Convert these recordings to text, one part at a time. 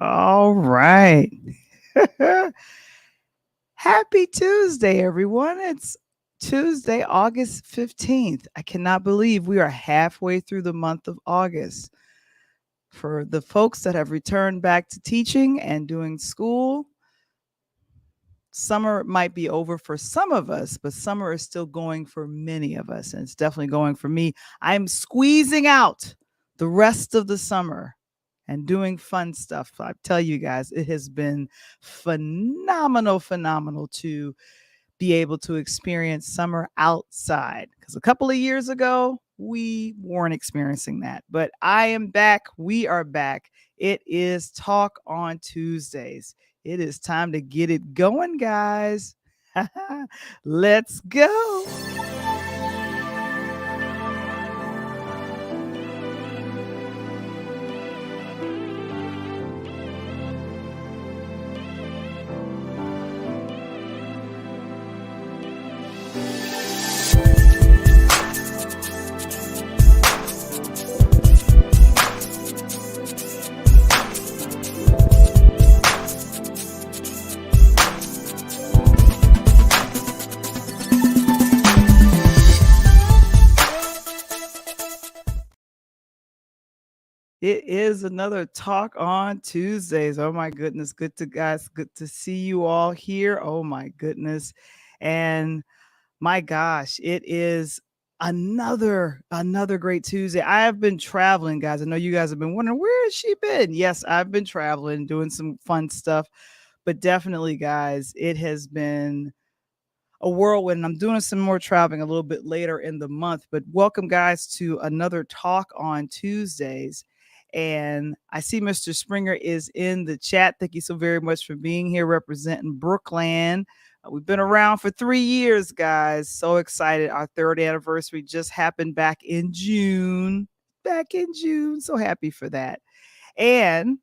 All right. Happy Tuesday, everyone. It's Tuesday, August 15th. I cannot believe we are halfway through the month of August. For the folks that have returned back to teaching and doing school, summer might be over for some of us, but summer is still going for many of us. And it's definitely going for me. I'm squeezing out the rest of the summer and doing fun stuff. I tell you guys, it has been phenomenal to be able to experience summer outside. Because a couple of years ago, we weren't experiencing that. But I am back. We are back. It is Talk on Tuesdays. It is time to get it going, guys. Let's go. It is another Talk on Tuesdays. Oh my goodness. Good to guys. Good to see you all here. Oh my goodness. And my gosh, it is another great Tuesday. I have been traveling, guys. I know you guys have been wondering where has she been? Yes, I've been traveling, doing some fun stuff, but definitely, guys, it has been a whirlwind. I'm doing some more traveling a little bit later in the month, but welcome, guys, to another Talk on Tuesdays. And I see Mr. Springer is in the chat. Thank you so very much for being here representing Brookland. We've been around for 3 years, guys. So excited. Our third anniversary just happened back in June. Back in June. So happy for that. And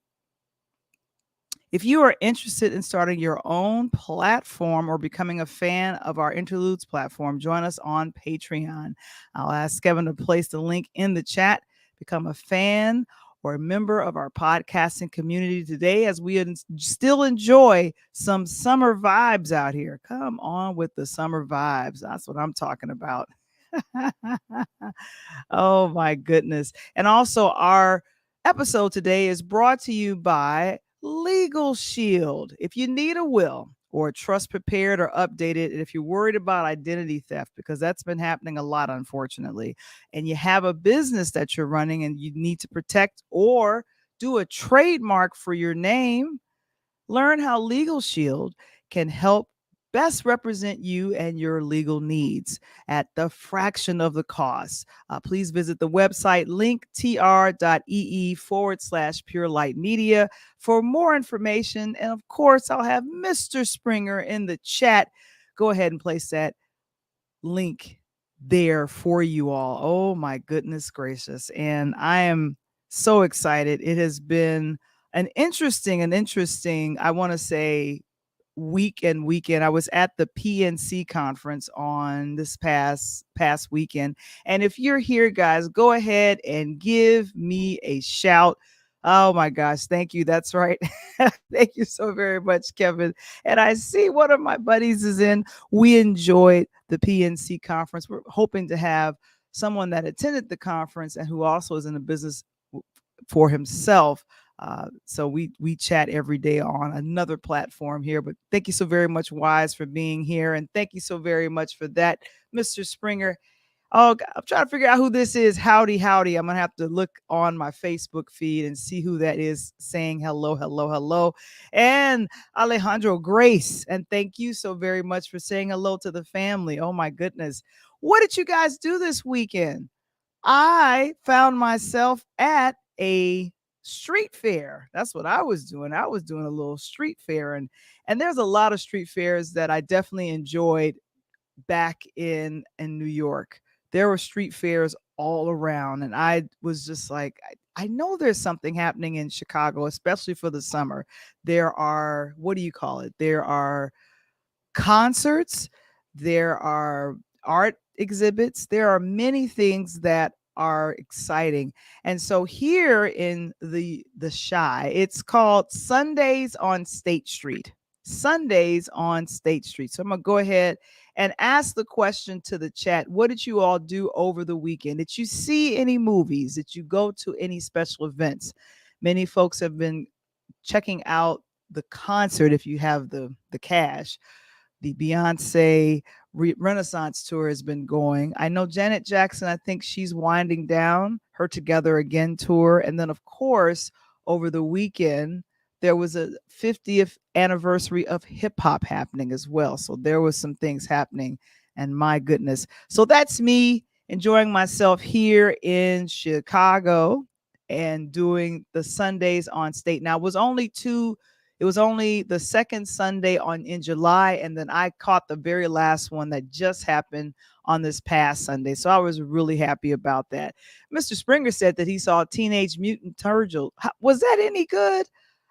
if you are interested in starting your own platform or becoming a fan of our Interludes platform, join us on Patreon. I'll ask Kevin to place the link in the chat. Become a fan or a member of our podcasting community today as we still enjoy some summer vibes out here. Come on with the summer vibes. That's what I'm talking about. Oh, my goodness. And also, our episode today is brought to you by Legal Shield. If you need a will or a trust prepared or updated, and if you're worried about identity theft, because that's been happening a lot, unfortunately, and you have a business that you're running and you need to protect or do a trademark for your name, learn how Legal Shield can help best represent you and your legal needs at the fraction of the cost. Please visit the website linktr.ee/Pure Light Media for more information. And of course, I'll have Mr. Springer in the chat. Go ahead and place that link there for you all. Oh my goodness gracious. And I am so excited. It has been an interesting, I want to say, weekend. I was at the PNC conference on this past weekend. And if you're here, guys, go ahead and give me a shout. Oh my gosh, thank you. That's right. Thank you so very much, Kevin. And I see one of my buddies is in. We enjoyed the PNC conference. We're hoping to have someone that attended the conference and who also is in a business for himself. So we chat every day on another platform here. But thank you so very much, Wise, for being here, and thank you so very much for that, Mr. Springer. Oh, I'm trying to figure out who this is. Howdy. I'm gonna have to look on my Facebook feed and see who that is saying hello, and Alejandro Grace. And thank you so very much for saying hello to the family. Oh my goodness, what did you guys do this weekend? I found myself at a street fair. That's what I was doing. I was doing a little street fair, and there's a lot of street fairs that I definitely enjoyed back in New York. There were street fairs all around, and I was just like, I know there's something happening in Chicago, especially for the summer. There are, what do you call it? There are concerts, there are art exhibits, there are many things that are exciting. And so here in the Shy, it's called Sundays on State Street. Sundays on State Street. So I'm gonna go ahead and ask the question to the chat. What did you all do over the weekend? Did you see any movies? Did you go to any special events? Many folks have been checking out the concert if you have the cash. The Beyonce Renaissance tour has been going. I know Janet Jackson, I think she's winding down her Together Again tour. And then, of course, over the weekend, there was a 50th anniversary of hip hop happening as well. So there was some things happening. And my goodness. So that's me enjoying myself here in Chicago and doing the Sundays on State. Now, it was only the second Sunday in July, and then I caught the very last one that just happened on this past Sunday. So I was really happy about that. Mr. Springer said that he saw Teenage Mutant Turtle. Was that any good?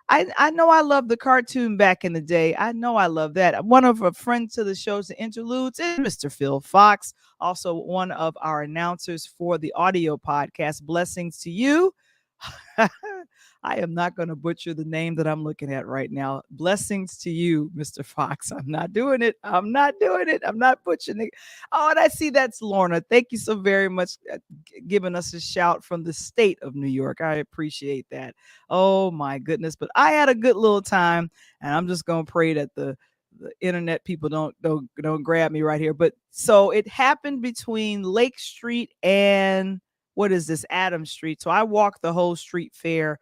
I know I loved the cartoon back in the day. I know I love that. One of our friends to the shows, the interludes, is Mr. Phil Fox, also one of our announcers for the audio podcast. Blessings to you. I am not going to butcher the name that I'm looking at right now. Blessings to you, Mr. Fox. I'm not doing it. I'm not doing it. I'm not butchering it. Oh, and I see that's Lorna. Thank you so very much giving us a shout from the state of New York. I appreciate that. Oh my goodness. But I had a good little time, and I'm just going to pray that the internet people don't grab me right here. But so it happened between Lake Street and what is this, Adams Street. So I walked the whole street fair.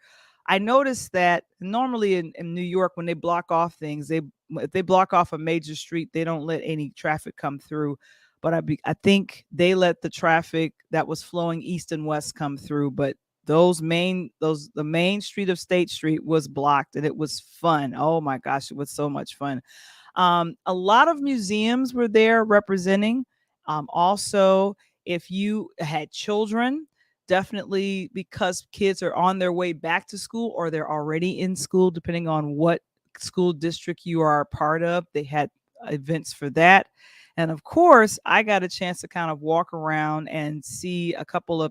I noticed that normally in New York, when they block off things, if they block off a major street, they don't let any traffic come through. But I think they let the traffic that was flowing east and west come through. But the main street of State Street was blocked, and it was fun. Oh my gosh, it was so much fun. A lot of museums were there representing. Also, if you had children, definitely, because kids are on their way back to school or they're already in school, depending on what school district you are a part of, they had events for that. And of course, I got a chance to kind of walk around and see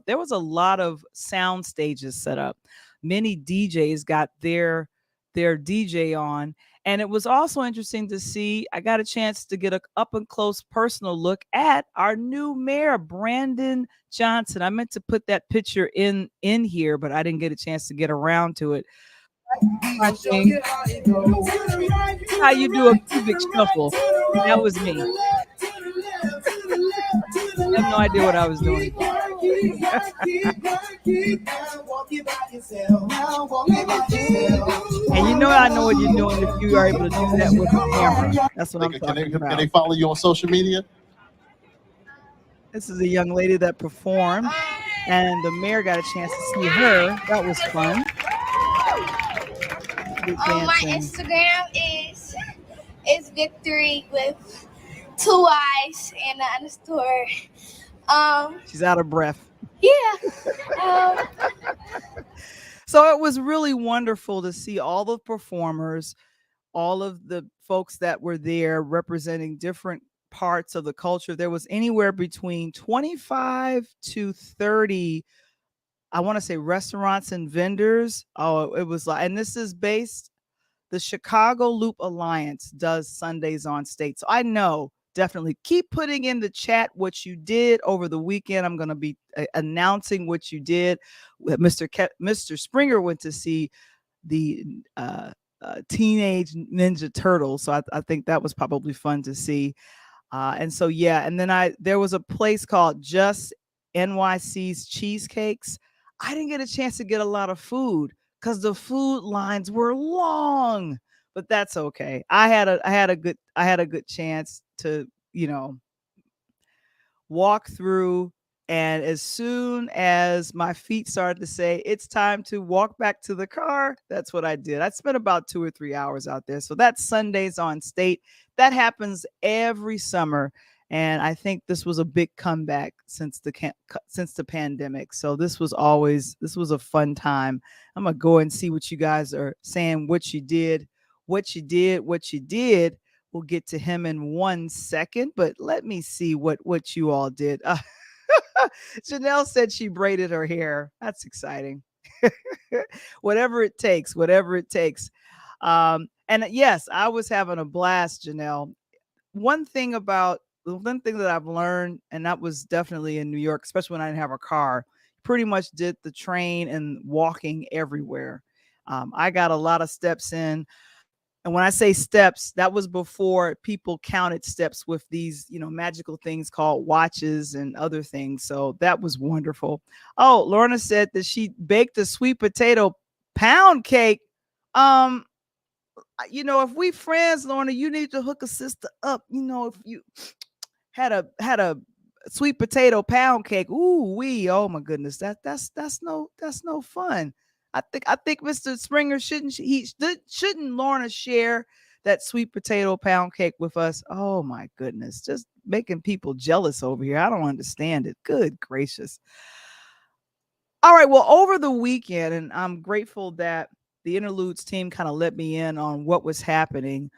there was a lot of sound stages set up. Many DJs got their DJ on. And it was also interesting to see, I got a chance to get a up and close personal look at our new mayor, Brandon Johnson. I meant to put that picture in here, but I didn't get a chance to get around to it. Watching how you do a cubic shuffle. That was me. I have no idea what I was doing. And you know, I know what you're doing if you are able to do that with a camera. That's what I'm talking about. Can they follow you on social media? This is a young lady that performed, and the mayor got a chance to see her. That was fun. My Instagram is Victory with 2 eyes and an underscore. She's out of breath. Yeah. So it was really wonderful to see all the performers, all of the folks that were there representing different parts of the culture. There was anywhere between 25 to 30, I want to say, restaurants and vendors. Oh, it was like, and this is based, the Chicago Loop Alliance does Sundays on State. So I know, definitely keep putting in the chat what you did over the weekend. I'm going to be announcing what you did. Mr. Springer went to see the Teenage Ninja Turtles. So I think that was probably fun to see. And so, yeah. And then there was a place called Just NYC's Cheesecakes. I didn't get a chance to get a lot of food because the food lines were long, but that's okay. I had a good chance to, walk through. And as soon as my feet started to say it's time to walk back to the car, that's what I did. I spent about 2 or 3 hours out there. So that's Sundays on State. That happens every summer. And I think this was a big comeback since the pandemic. So this was a fun time. I'm going to go and see what you guys are saying, what you did. We'll get to him in 1 second, but let me see what you all did. Janelle said she braided her hair. That's exciting. Whatever it takes, whatever it takes. And yes, I was having a blast, Janelle. One thing that I've learned, and that was definitely in New York, especially when I didn't have a car, pretty much did the train and walking everywhere. I got a lot of steps in. And when I say steps, that was before people counted steps with these, magical things called watches and other things. So that was wonderful. Oh, Lorna said that she baked a sweet potato pound cake. Um, if we friends, Lorna, you need to hook a sister up. If you had a sweet potato pound cake, ooh wee, oh my goodness, that's no fun. I think Mr. Springer shouldn't Lorna share that sweet potato pound cake with us? Oh my goodness, just making people jealous over here. I don't understand it. Good gracious. All right, well, over the weekend, and I'm grateful that the interludes team kind of let me in on what was happening.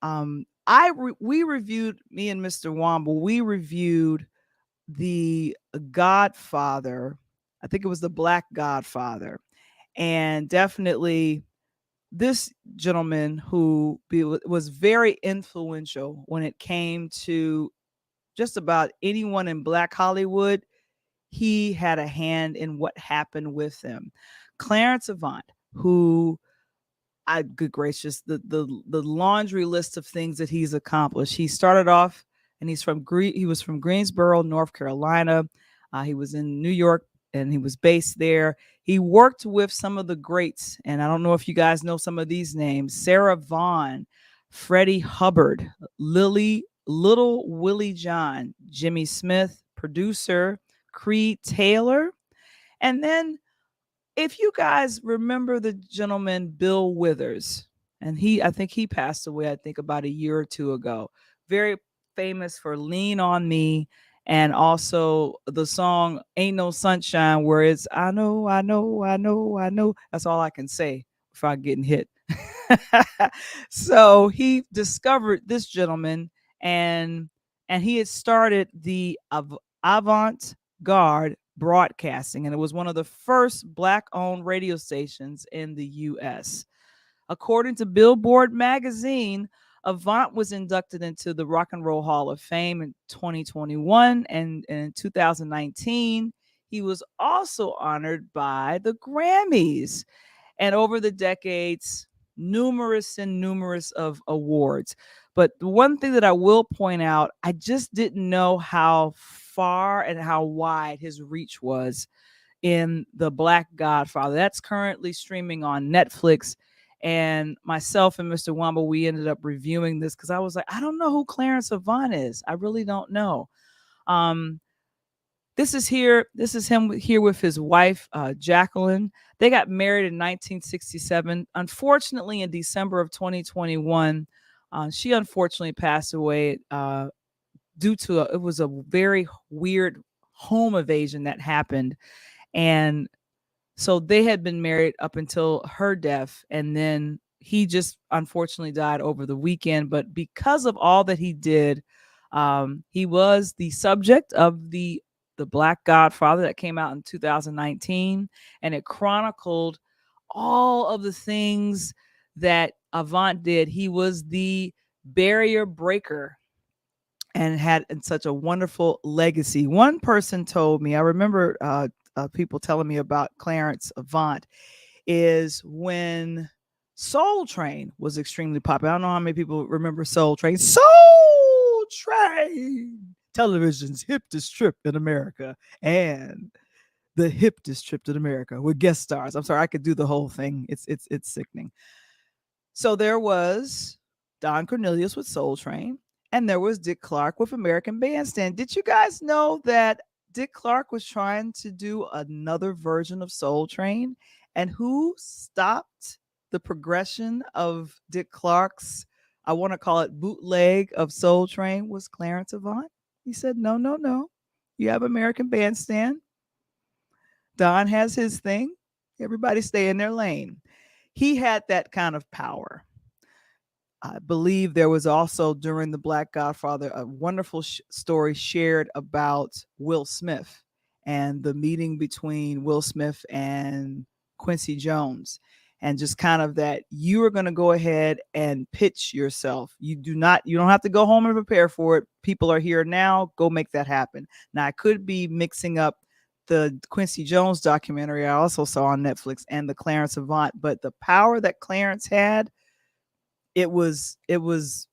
We reviewed, me and Mr. Womble, we reviewed the Godfather. I think it was the Black Godfather, and definitely this gentleman who was very influential when it came to just about anyone in Black Hollywood. He had a hand in what happened with them. Clarence Avant, who, good gracious, the laundry list of things that he's accomplished. He started off, and he was from Greensboro, North Carolina. He was in New York, and he was based there. He worked with some of the greats, and I don't know if you guys know some of these names: Sarah Vaughan, Freddie Hubbard, Little Willie John, Jimmy Smith, producer Creed Taylor, and then, if you guys remember the gentleman Bill Withers, and I think he passed away, I think about a year or two ago. Very famous for Lean on Me, and also the song Ain't No Sunshine, where it's I know, I know, I know, I know. That's all I can say without getting hit. So he discovered this gentleman, and he had started the Avant Garde Broadcasting, and it was one of the first Black owned radio stations in the US. According to Billboard magazine, Avant was inducted into the Rock and Roll Hall of Fame in 2021, and in 2019, he was also honored by the Grammys. And over the decades, numerous and numerous of awards. But the one thing that I will point out, I just didn't know how far and how wide his reach was in The Black Godfather. That's currently streaming on Netflix. And myself and Mr. Wamba, we ended up reviewing this because I was like, I don't know who Clarence Avant is. I really don't know. This is him here with his wife, Jacqueline. They got married in 1967. Unfortunately, in December of 2021, she unfortunately passed away due to it was a very weird home invasion that happened. And so they had been married up until her death, and then he just unfortunately died over the weekend. But because of all that he did, he was the subject of the Black Godfather that came out in 2019, and it chronicled all of the things that Avant did. He was the barrier breaker and had such a wonderful legacy. One person told me, I remember people telling me about Clarence Avant, is when Soul Train was extremely popular. I don't know how many people remember Soul Train. Soul Train, television's hipest trip in America, and the hipest trip in America with guest stars. I'm sorry, I could do the whole thing. It's sickening. So there was Don Cornelius with Soul Train, and there was Dick Clark with American Bandstand. Did you guys know that Dick Clark was trying to do another version of Soul Train? And who stopped the progression of Dick Clark's, I want to call it bootleg of Soul Train, was Clarence Avant. He said, no, no, no. You have American Bandstand. Don has his thing. Everybody stay in their lane. He had that kind of power. I believe there was also, during the Black Godfather, a wonderful story shared about Will Smith and the meeting between Will Smith and Quincy Jones, and just kind of that you are going to go ahead and pitch yourself. You don't have to go home and prepare for it. People are here now. Go make that happen. Now, I could be mixing up the Quincy Jones documentary I also saw on Netflix and the Clarence Avant, but the power that Clarence had, it was huge.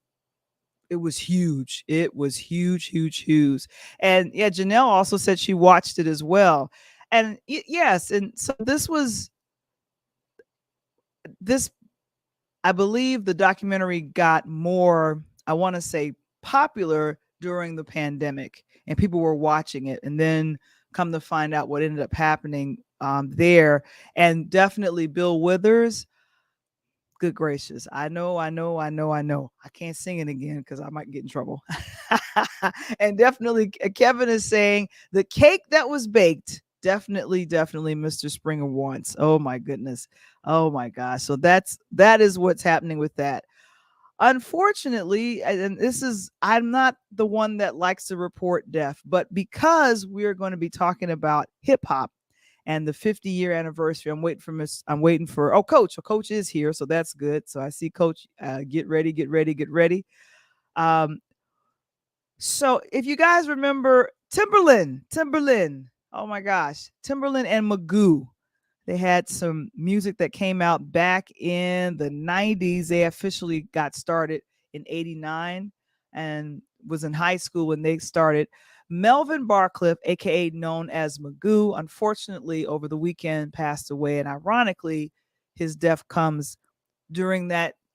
It was huge, huge, huge. And yeah, Janelle also said she watched it as well. And yes, and so this, I believe the documentary got more, I want to say, popular during the pandemic, and people were watching it. And then come to find out what ended up happening there. And definitely Bill Withers, good gracious. I know. I can't sing it again because I might get in trouble. And definitely Kevin is saying the cake that was baked. Definitely Mr. Springer wants. Oh my goodness. Oh my gosh. So that is what's happening with that. Unfortunately, and I'm not the one that likes to report death, but because we're going to be talking about hip hop and the 50-year anniversary, I'm waiting for Coach. Coach is here, so that's good. So I see Coach. Get ready. So if you guys remember Timbaland, oh my gosh, Timbaland and Magoo. They had some music that came out back in the 90s. They officially got started in 89 and was in high school when they started. Melvin Barcliff, aka known as Magoo, unfortunately over the weekend passed away. And ironically, his death comes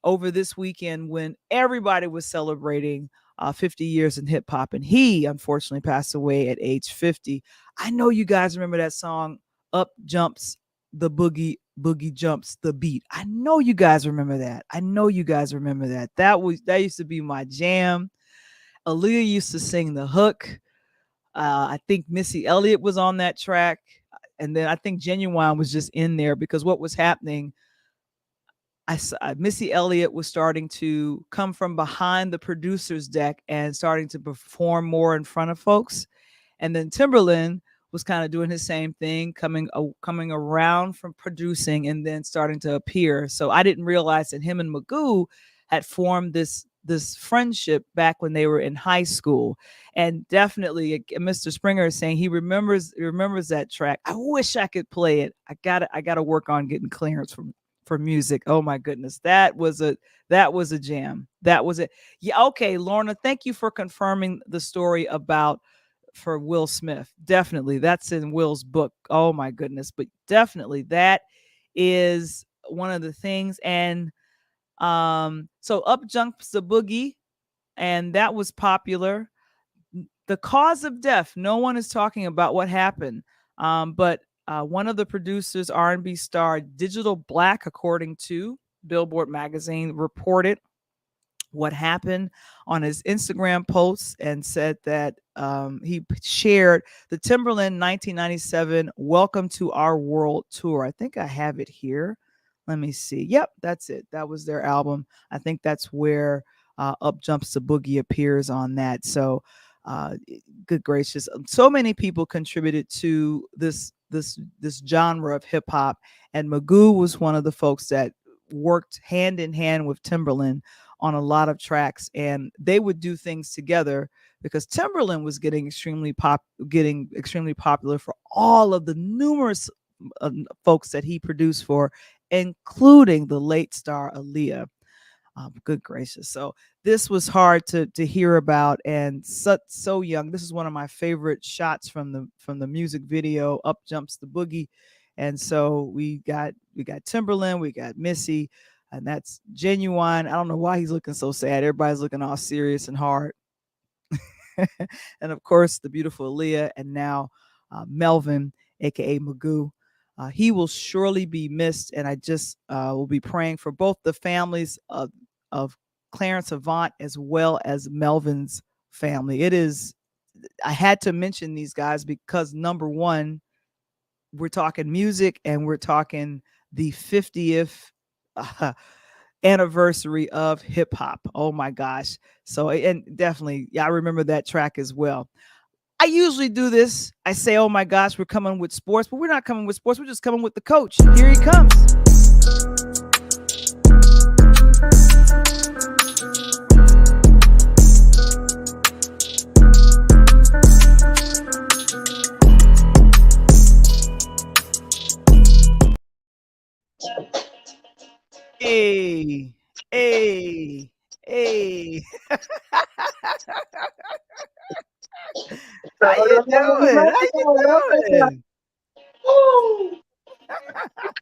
over this weekend when everybody was celebrating 50 years in hip hop. And he unfortunately passed away at age 50. I know you guys remember that song, Up Jumps the Boogie, Boogie Jumps the Beat. I know you guys remember that. That used to be my jam. Aaliyah used to sing the hook. I think Missy Elliott was on that track. And then I think Genuine was just in there because what was happening, Missy Elliott was starting to come from behind the producer's deck and starting to perform more in front of folks. And then Timbaland was kind of doing his same thing, coming around from producing and then starting to appear. So I didn't realize that him and Magoo had formed this friendship back when they were in high school. And definitely Mr. Springer is saying he remembers that track. I wish I could play it. I gotta work on getting clearance for music. Oh my goodness. That was a jam. That was it. Yeah. Okay. Lorna, thank you for confirming the story for Will Smith. Definitely. That's in Will's book. Oh my goodness. But definitely that is one of the things. And so Up Jumps the Boogie, and that was popular. The cause of death, no one is talking about what happened. But one of the producers, R&B star Digital Black, according to Billboard magazine, reported what happened on his Instagram posts and said that he shared the Timbaland 1997 Welcome to Our World tour. I think I have it here. Let me see. Yep, that's it. That was their album. I think that's where Up Jumps the Boogie appears on that. So good gracious. So many people contributed to this genre of hip hop. And Magoo was one of the folks that worked hand in hand with Timbaland on a lot of tracks, and they would do things together because Timbaland was getting extremely popular for all of the numerous folks that he produced for, including the late star Aaliyah. Good gracious. So this was hard to hear about, and so young. This is one of my favorite shots from the music video, Up Jumps the Boogie. And so we got Timbaland, we got Missy, and that's Genuine. I don't know why he's looking so sad. Everybody's looking all serious and hard. And of course, the beautiful Aaliyah, and now Melvin, aka Magoo. He will surely be missed, and I just will be praying for both the families of Clarence Avant as well as Melvin's family. I had to mention these guys because number one, we're talking music and we're talking the 50th anniversary of hip hop. Oh my gosh. So, and definitely, yeah, I remember that track as well. I usually do this. I say, oh my gosh, we're coming with sports, but we're not coming with sports. We're just coming with the coach. Here he comes. Hey, hey, hey. How you doing? How you doing?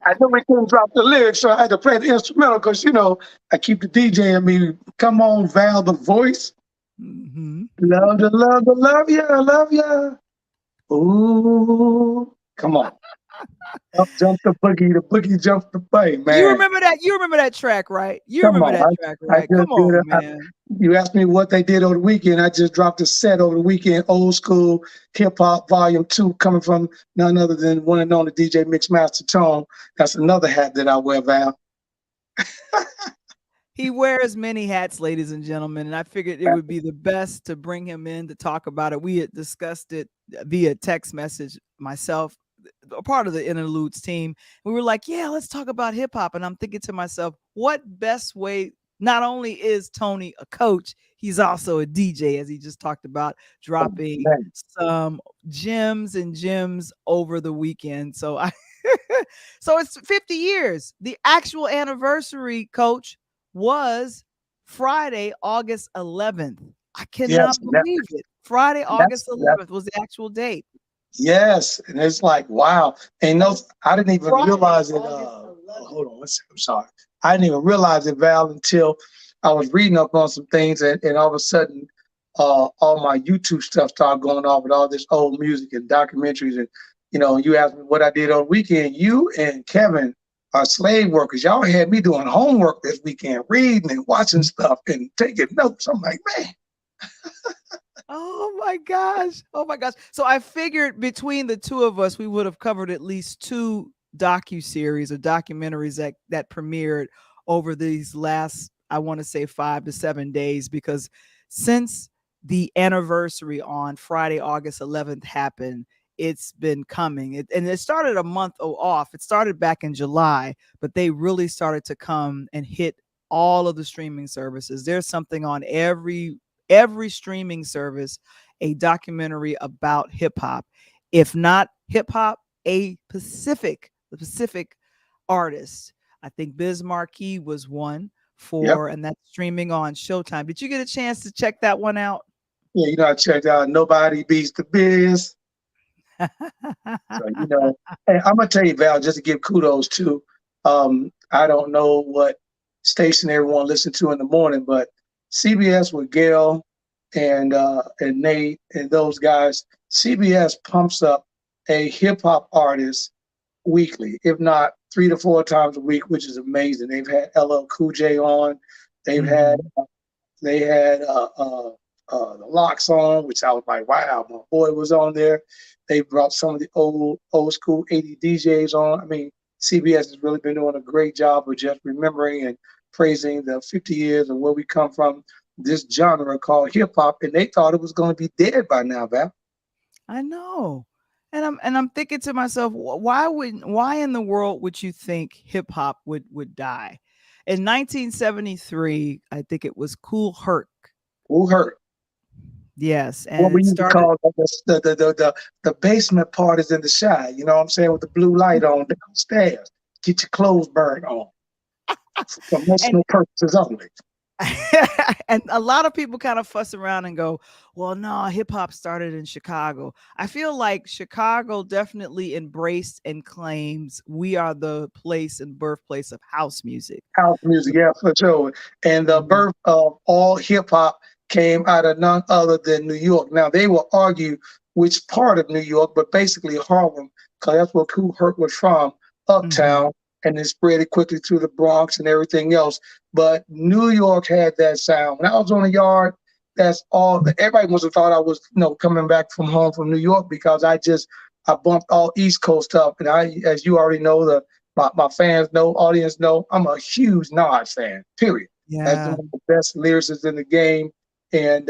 I know we couldn't drop the lyrics, so I had to play the instrumental because, you know, I keep the DJ in me. Come on, Val, the voice. Mm-hmm. Love ya. Ooh, come on. Up jump the boogie jumps the bay, man. You remember that? You remember that track, right? You Come remember on, that track, right? Come on, man. You asked me what they did over the weekend. I just dropped a set over the weekend, old school hip hop volume 2, coming from none other than one and only DJ Mixmaster Tone. That's another hat that I wear, Val. He wears many hats, ladies and gentlemen, and I figured it would be the best to bring him in to talk about it. We had discussed it via text message, myself, a part of the Interludes team. We were like, yeah, let's talk about hip hop. And I'm thinking to myself, what best way? Not only is Tony a coach, he's also a DJ, as he just talked about, dropping some gems and gems over the weekend. So so it's 50 years. The actual anniversary, Coach, was Friday, August 11th. I cannot believe it. Friday, August 11th was the actual date. Yes, and it's like, wow. And I didn't even realize it. Hold on, I'm sorry. I didn't even realize it, Val, until I was reading up on some things, and all of a sudden, all my YouTube stuff started going off with all this old music and documentaries. And, you know, you asked me what I did on the weekend. You and Kevin are slave workers. Y'all had me doing homework this weekend, reading and watching stuff and taking notes. I'm like, man. Oh my gosh. Oh my gosh. So I figured between the two of us, we would have covered at least 2 docuseries or documentaries that premiered over these last, I want to say 5 to 7 days, because since the anniversary on Friday, August 11th happened, it's been coming. And it started a month off. It started back in July, but they really started to come and hit all of the streaming services. There's something on every streaming service, a documentary about hip hop. If not hip hop, a Pacific artist. I think Biz Markie was one for, and that's streaming on Showtime. Did you get a chance to check that one out? Yeah, you know, I checked out Nobody Beats the Biz. So, you know, and I'm gonna tell you, Val, just to give kudos to, I don't know what station everyone listened to in the morning, but CBS with Gail and Nate and those guys, CBS pumps up a hip hop artist weekly, if not 3 to 4 times a week, which is amazing. They've had LL Cool J on, they've had the Locks on, which I was like, wow, my boy was on there. They brought some of the old school 80 DJs on. I mean, CBS has really been doing a great job of just remembering and praising the 50 years of where we come from, this genre called hip hop, and they thought it was going to be dead by now, Val. I know. And I'm thinking to myself, why in the world would you think hip hop would die? In 1973, I think it was Kool Herc. Kool Herc. Yes, and what we used to call the basement parties in the Chi. You know what I'm saying? With the blue light on downstairs, get your clothes burned on for promotional purposes only. And a lot of people kind of fuss around and go, well, no, hip hop started in Chicago. I feel like Chicago definitely embraced and claims we are the place and birthplace of house music. House music, yeah, for sure. And the birth of all hip hop came out of none other than New York. Now, they will argue which part of New York, but basically Harlem, because that's where Kool Herc was from, uptown. And then spread it quickly through the Bronx and everything else. But New York had that sound. When I was on the yard, that's all. Everybody must have thought I was, coming back from home from New York, because I bumped all East Coast stuff. And as you already know, my fans know, audience know, I'm a huge Nas fan. Period. Yeah. That's one of the best lyricists in the game. And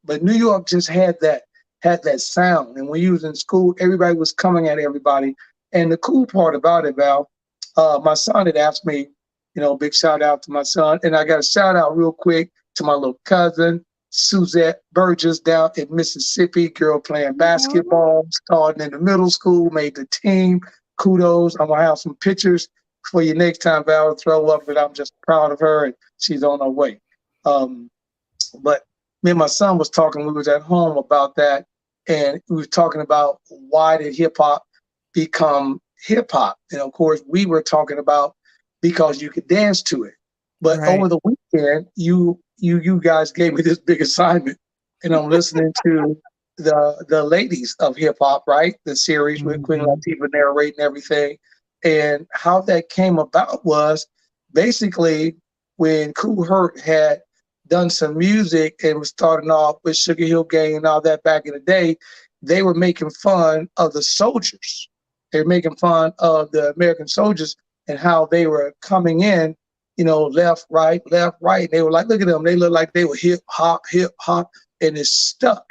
but New York just had that had that sound. And when you was in school, everybody was coming at everybody. And the cool part about it, Val, my son had asked me, big shout out to my son. And I got a shout out real quick to my little cousin, Suzette Burgess, down in Mississippi, girl playing basketball, starting in the middle school, made the team. Kudos. I'm going to have some pictures for you next time, Val, to throw up, but I'm just proud of her, and she's on her way. But me and my son was talking, we was at home about that, and we were talking about why did hip-hop become hip-hop? And of course, we were talking about because you could dance to it. But over the weekend, you guys gave me this big assignment, and I'm listening to the ladies of hip-hop, right? The series with Queen Latifah narrating everything. And how that came about was basically when Kool Herc had done some music and was starting off with Sugar Hill Gang and all that back in the day, they were making fun of the soldiers. They were making fun of the American soldiers and how they were coming in, left, right. They were like, look at them. They look like they were hip hop, and it's stuck.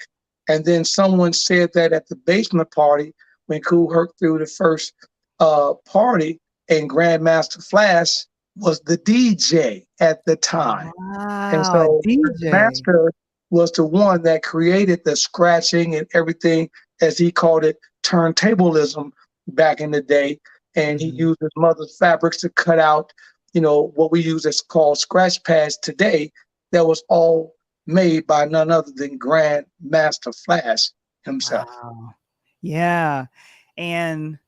And then someone said that at the basement party when Kool Herc threw the first party, and Grandmaster Flash was the DJ at the time. Wow, and so DJ. Master was the one that created the scratching and everything, as he called it, turntablism back in the day. And he used his mother's fabrics to cut out, what we use as called scratch pads today. That was all made by none other than Grandmaster Flash himself. Wow. Yeah. And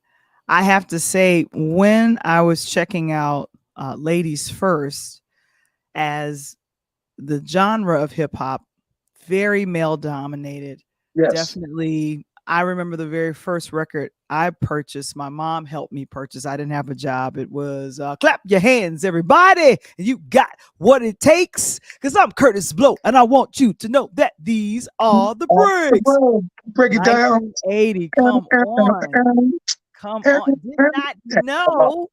I have to say, when I was checking out Ladies First as the genre of hip hop, very male dominated. Yes. Definitely. I remember the very first record I purchased, my mom helped me purchase. I didn't have a job. It was Clap Your Hands, Everybody. And you got what it takes. Because I'm Curtis Blow, and I want you to know that these are the breaks. Break it down. 1980. Come on. Come on. Did not know.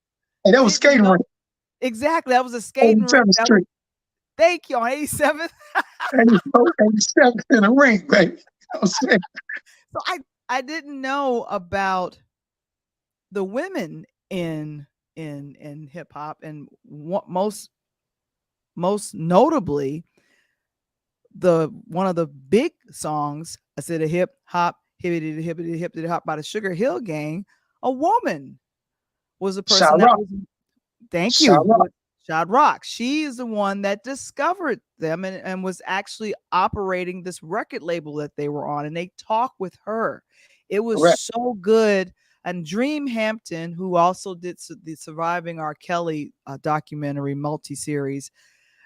And that was skating rink. Exactly. That was a skating rink. Thank you. On 87th. 87th in a ring, baby. So I didn't know about the women in hip hop, and most notably one of the big songs, I said a hip hop hippity hippity hippity hop by the Sugar Hill Gang. A woman was the person that was, thank you, Shad Rock. She is the one that discovered them and was actually operating this record label that they were on, and they talked with her. It was so good. And Dream Hampton, who also did the Surviving R. Kelly documentary multi-series,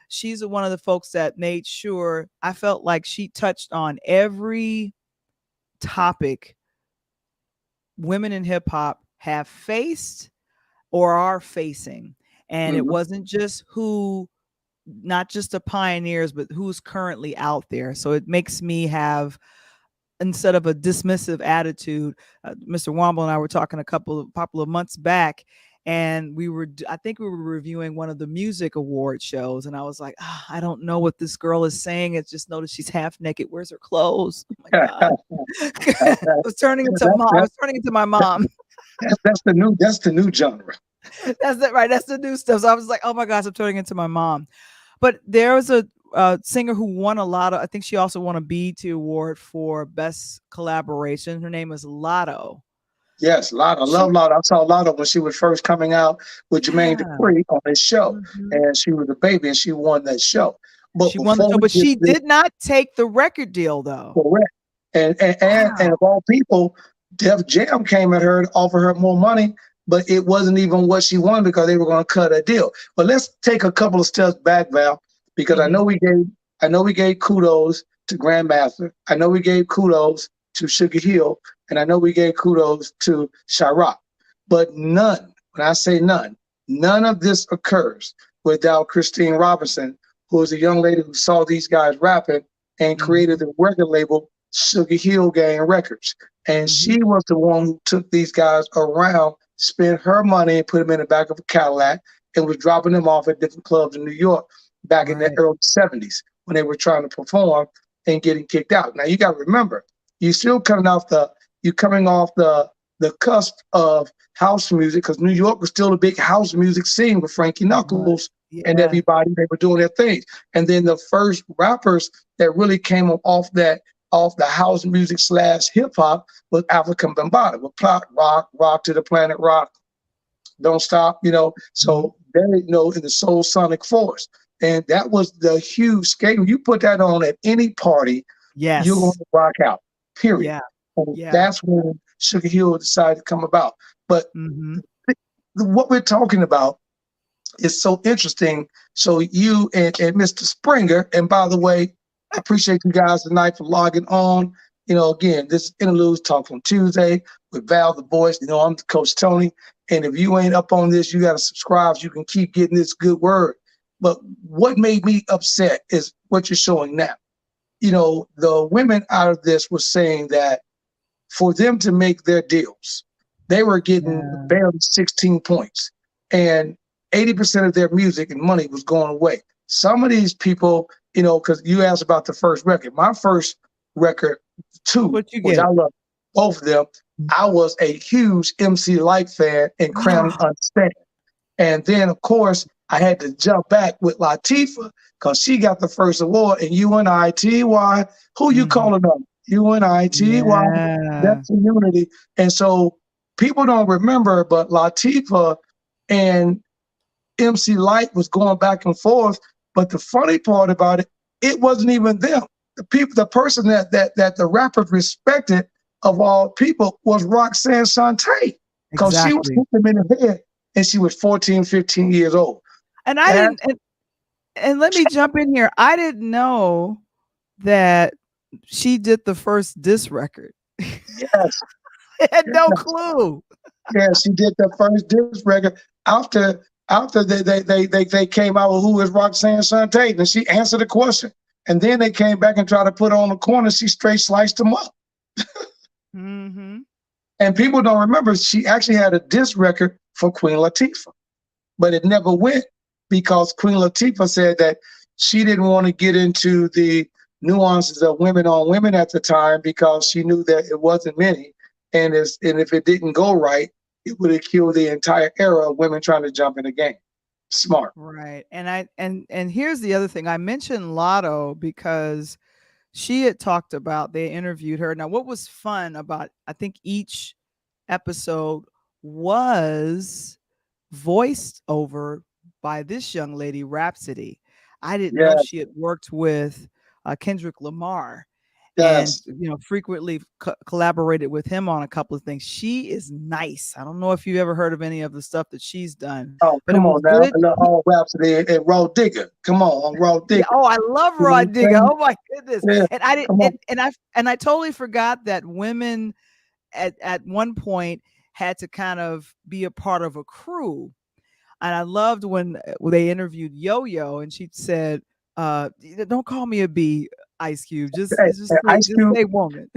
she's one of the folks that made sure I felt like she touched on every topic women in hip hop have faced or are facing. And it wasn't just not just the pioneers, but who's currently out there. So it makes me have, instead of a dismissive attitude, Mr. Womble and I were talking a couple of months back, and I think we were reviewing one of the music award shows, and I was like, I don't know what this girl is saying. It's just notice she's half naked. Where's her clothes? Oh my God. I was turning into my mom. That's the new genre. That's it, right? That's the new stuff. So I was like, oh my gosh, I'm turning into my mom. But there was a singer who won a lot of, I think she also won a BET award for best collaboration. Her name is Latto. Yes, Latto. I love Latto. I saw Latto when she was first coming out with Jermaine Dupri on his show. And she was a baby and she won that show. But she did not take the record deal though. Correct. And of all people, Def Jam came at her to offer her more money, but it wasn't even what she wanted because they were going to cut a deal. But let's take a couple of steps back, Val, because I know we gave kudos to Grandmaster. I know we gave kudos to Sugar Hill, and I know we gave kudos to Chirac. But none, when I say none of this occurs without Christine Robinson, who was a young lady who saw these guys rapping and created the record label Sugar Hill Gang Records. And she was the one who took these guys around, spent her money and put them in the back of a Cadillac and was dropping them off at different clubs in New York back in the early 70s when they were trying to perform and getting kicked out. Now, you got to remember, you're still coming off the cusp of house music, because New York was still a big house music scene with Frankie Knuckles and Yeah. everybody. They were doing their thing. And then the first rappers that really came off the house music / hip hop was African Bambaataa with Plot Rock to the Planet Rock, Don't Stop, So they in the Soul Sonic Force. And that was the huge scale. You put that on at any party, Yes. you're going to rock out, period. Yeah. And Yeah. that's when Sugar Hill decided to come about. But Mhm. what we're talking about is so interesting. So you and Mr. Springer, and by the way, I appreciate you guys tonight for logging on. Again, this is Interludes Talk on Tuesday with Val the Voice. I'm Coach Tony. And if you ain't up on this, you got to subscribe so you can keep getting this good word. But what made me upset is what you're showing now. The women out of this were saying that for them to make their deals, they were getting barely 16 points. And 80% of their music and money was going away. Some of these people, because you asked about the first record. My first record, which I love both of them. I was a huge MC Lyte fan and Crown Understand. And then, of course, I had to jump back with Latifah because she got the first award. And UNITY, who you calling up? UNITY, that's a unity. And so people don't remember, but Latifah and MC Lyte was going back and forth. But the funny part about it wasn't even them. The person that the rappers respected of all people was Roxanne Shante, because she was hitting them in the head, and she was 14, 15 years old. And and let me jump in here. I didn't know that she did the first diss record. Yes. I had no clue. Yeah, she did the first diss record after they came out with who is Roxanne Shante, and she answered the question. And then they came back and tried to put her on the corner. She straight sliced them up. Mm-hmm. And people don't remember, she actually had a diss record for Queen Latifah, but it never went because Queen Latifah said that she didn't want to get into the nuances of women on women at the time because she knew that it wasn't many. And if it didn't go right, it would have killed the entire era of women trying to jump in the game. Smart. Right. And here's the other thing. I mentioned Lotto because she had talked about, they interviewed her. Now, what was fun about, I think each episode was voiced over by this young lady, Rhapsody. I didn't know she had worked with Kendrick Lamar. Yes. And frequently collaborated with him on a couple of things. She is nice. I don't know if you've ever heard of any of the stuff that she's done. Oh, but come on now. All Rhapsody and Raw Digger. Come on, Raw Digger. Yeah, I love Raw Digger. Oh my goodness. Yeah, and I didn't and I totally forgot that women at one point had to kind of be a part of a crew. And I loved when they interviewed Yo-Yo and she said, don't call me a B, Ice Cube. Just say woman.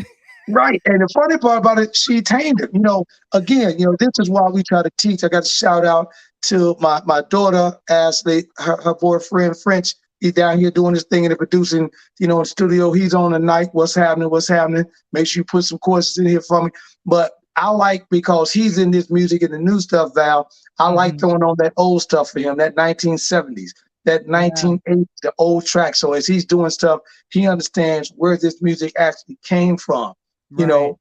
Right. And the funny part about it, she tamed it. Again, this is why we try to teach. I got to shout out to my daughter, Ashley, her boyfriend, French. He's down here doing his thing and producing, in the studio. He's on tonight. What's happening? Make sure you put some courses in here for me. But I like, because he's in this music and the new stuff, Val, I like throwing on that old stuff for him, that 1970s. That 1980s, the old track. So as he's doing stuff, he understands where this music actually came from. Right.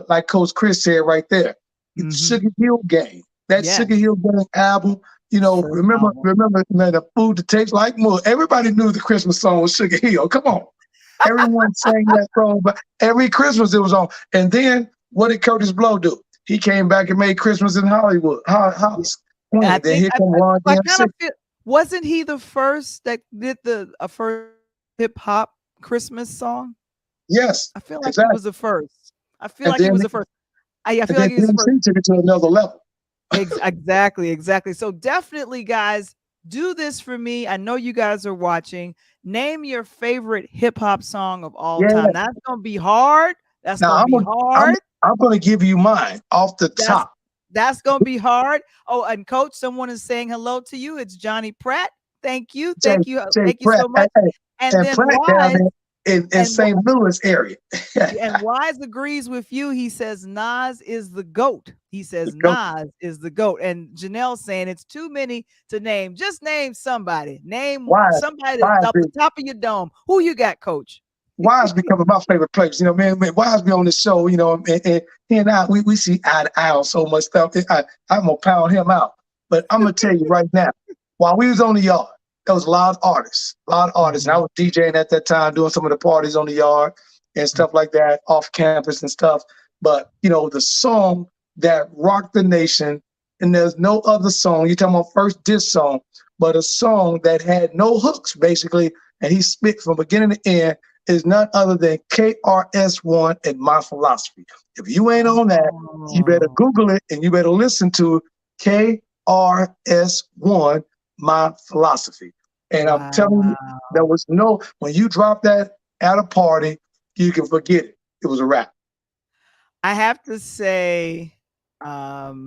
Like Coach Chris said right there, Sugar Hill Gang. That Sugar Hill Gang album. Remember, man, the food that tastes like mud. Everybody knew the Christmas song was Sugar Hill. Come on, everyone sang that song, but every Christmas it was on. And then what did Curtis Blow do? He came back and made Christmas in Hollywood. Wasn't he the first that did a first hip hop Christmas song? Yes. I feel like he was the first. I feel like he was the first. I feel like he was the first. Took it to another level. Exactly. So definitely, guys, do this for me. I know you guys are watching. Name your favorite hip hop song of all time. That's gonna be hard. I'm gonna give you mine off the top. That's gonna be hard. Oh, and Coach, someone is saying hello to you. It's Johnny Pratt. Thank you so much. And then Pratt, in And St. Louis area. And Wise agrees with you. He says Nas is the GOAT. He says Go- Nas is the GOAT. And Janelle saying it's too many to name. Just name somebody. Name Wise, somebody that's Wise, up the top of your dome. Who you got, Coach? Wise becoming my favorite players. You know, man, Wise be on the show, you know, and he and I, we see eye to eye on so much stuff. I'm going to pound him out. But I'm going to tell you right now, while we was on the yard, there was a lot of artists. And I was DJing at that time, doing some of the parties on the yard and stuff like that, off campus and stuff. But, you know, the song that rocked the nation, and there's no other song, you're talking about first diss song, but a song that had no hooks, basically, and he spit from beginning to end, is none other than KRS-One and My Philosophy. If you ain't on that, you better Google it and you better listen to KRS-One, My Philosophy. And I'm telling you, there was no, when you drop that at a party, you can forget it. It was a wrap. I have to say, now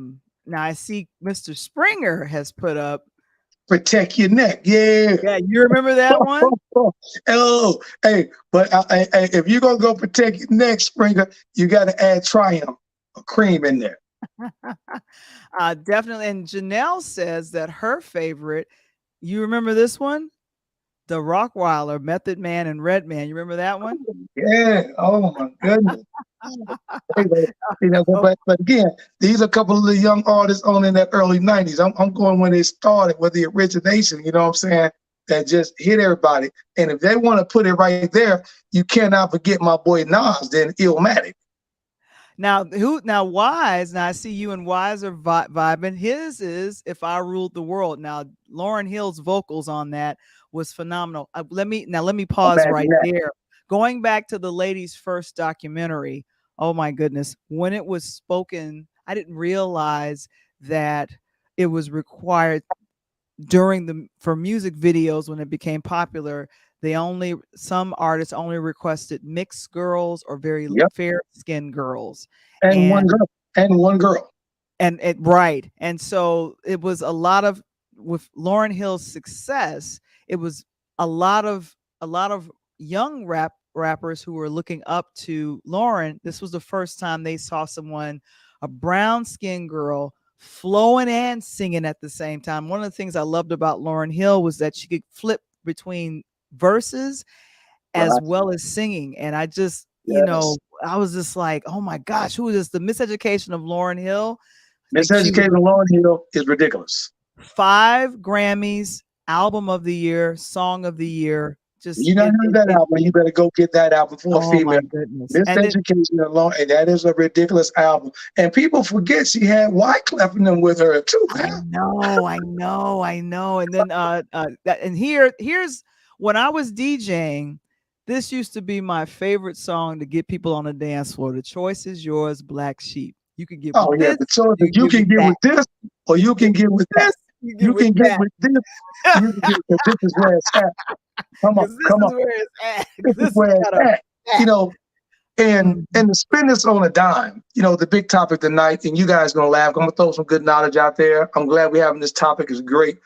I see Mr. Springer has put up Protect Your Neck. Yeah. Yeah, you remember that one? Oh, hey, but if you're going to go Protect Your Neck, Springer, you got to add Triumph, a cream in there. Definitely. And Janelle says that her favorite, you remember this one? The Rockweiler, Method Man and Redman. You remember that one? Yeah. Oh my goodness. You know, but again, these are a couple of the young artists on in that early 90s. I'm going when they started with the origination, you know what I'm saying? That just hit everybody. And if they want to put it right there, you cannot forget my boy Nas, then Illmatic. Now Wise, now I see you and Wise are vibing. His is If I Ruled the World. Now Lauryn Hill's vocals on that was phenomenal. Let me pause right there. Going back to the Ladies First documentary, oh my goodness, when it was spoken, I didn't realize that it was required for music videos when it became popular. Some artists only requested mixed girls or very fair skinned girls. And one girl. Right. And so it was a lot of, with Lauryn Hill's success, it was a lot of young rappers who were looking up to Lauryn. This was the first time they saw a brown skinned girl flowing and singing at the same time. One of the things I loved about Lauryn Hill was that she could flip between verses as well as singing. And I just, you know, I was just like, oh my gosh, who is this? The Miseducation of Lauryn Hill. Miseducation of Lauryn Hill is ridiculous. 5 Grammys, Album of the Year, Song of the Year. You not heard that album, you better go get that album for a female. Miseducation alone, and that is a ridiculous album. And people forget she had Wyclef in them with her too. I know. And then and here's when I was DJing, this used to be my favorite song to get people on the dance floor. The choice is yours, Black Sheep. You can get with this, the choice is you can get with this, or you can get with that. You can get with this. You can get with this is where it's at. Come on. This is where it's at. You know, and to spin this on a dime, you know, the big topic tonight, and you guys gonna laugh. I'm gonna throw some good knowledge out there. I'm glad we're having this topic. It's great.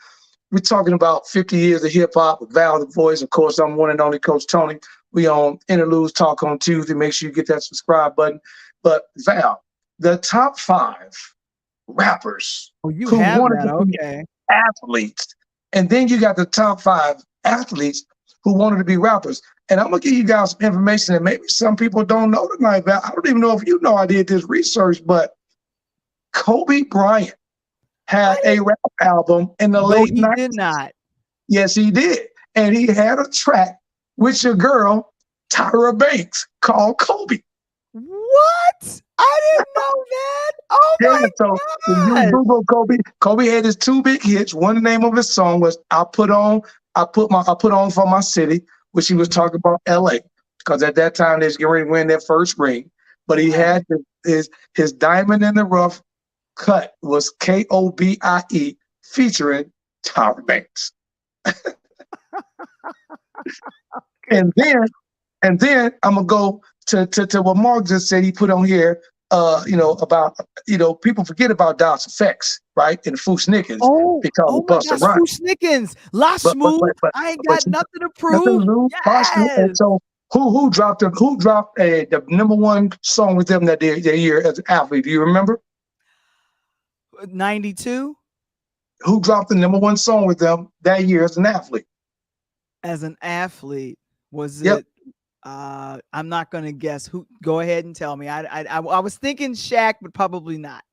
We're talking about 50 years of hip hop with Val the Voice. Of course, I'm one and only Coach Tony. We on Interludes Talk on Tuesday. Make sure you get that subscribe button. But Val, the top 5 rappers who wanted to be athletes, and then you got the top 5 athletes who wanted to be rappers. And I'm gonna give you guys some information that maybe some people don't know tonight. Val, I don't even know if you know I did this research, but Kobe Bryant had a rap album in the late 90s. He did not. Yes, he did. And he had a track with your girl, Tyra Banks, called Kobe. What? I didn't know that. Oh my God. When you Google Kobe had his 2 big hits. One name of his song was I Put On for My City, which he was talking about LA, because at that time they was getting ready to win their first ring. But he had his Diamond in the Rough cut was KOBIE featuring Tyra Banks. And then I'm gonna go to what Mark just said. He put on here, about people forget about Das EFX, right? And Fu-Schnickens because of Busta Rhymes. Fu-Schnickens, La Smooth. I ain't got nothing to prove. And so Who dropped the number one song with them that year as an athlete? Do you remember? 92 Who dropped the number one song with them that year as an athlete? as an athlete. Was Yep. it I'm not gonna guess. Who? Go ahead and tell me. I was thinking Shaq, but probably not.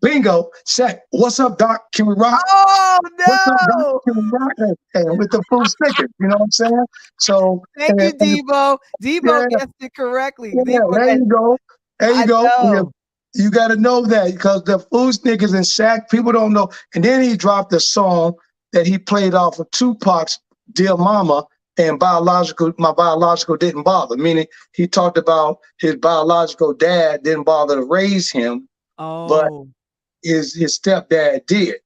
Bingo. Shaq. What's up, Doc? Can we rock? Oh What's up, Doc? no! Can we rock? And with the full stickers, you know what I'm saying? So Thank you, and- Debo. Debo Yeah. guessed it correctly. yeah, Debo there got- you go. There you I go. know. You got to know that because the Food Snickers and Shaq, people don't know. And then he dropped a song that he played off of Tupac's "Dear Mama" and My biological didn't bother. Meaning he talked about his biological dad didn't bother to raise him, Oh, his stepdad did.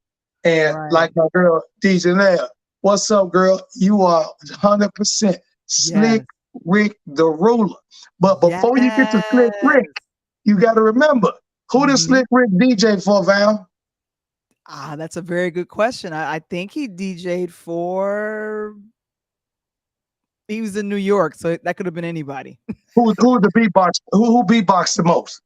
And Right. like my girl DJ Leah, what's up, girl? You are 100% Slick yes. Rick the Ruler. But before you get to Slick Rick, Yes. you got to remember who did Mhm. Slick Rick DJ for, Val? That's a very good question. I think he DJ'd for. He was in New York, so that could have been anybody. Who the beatbox? Who beatboxed the most?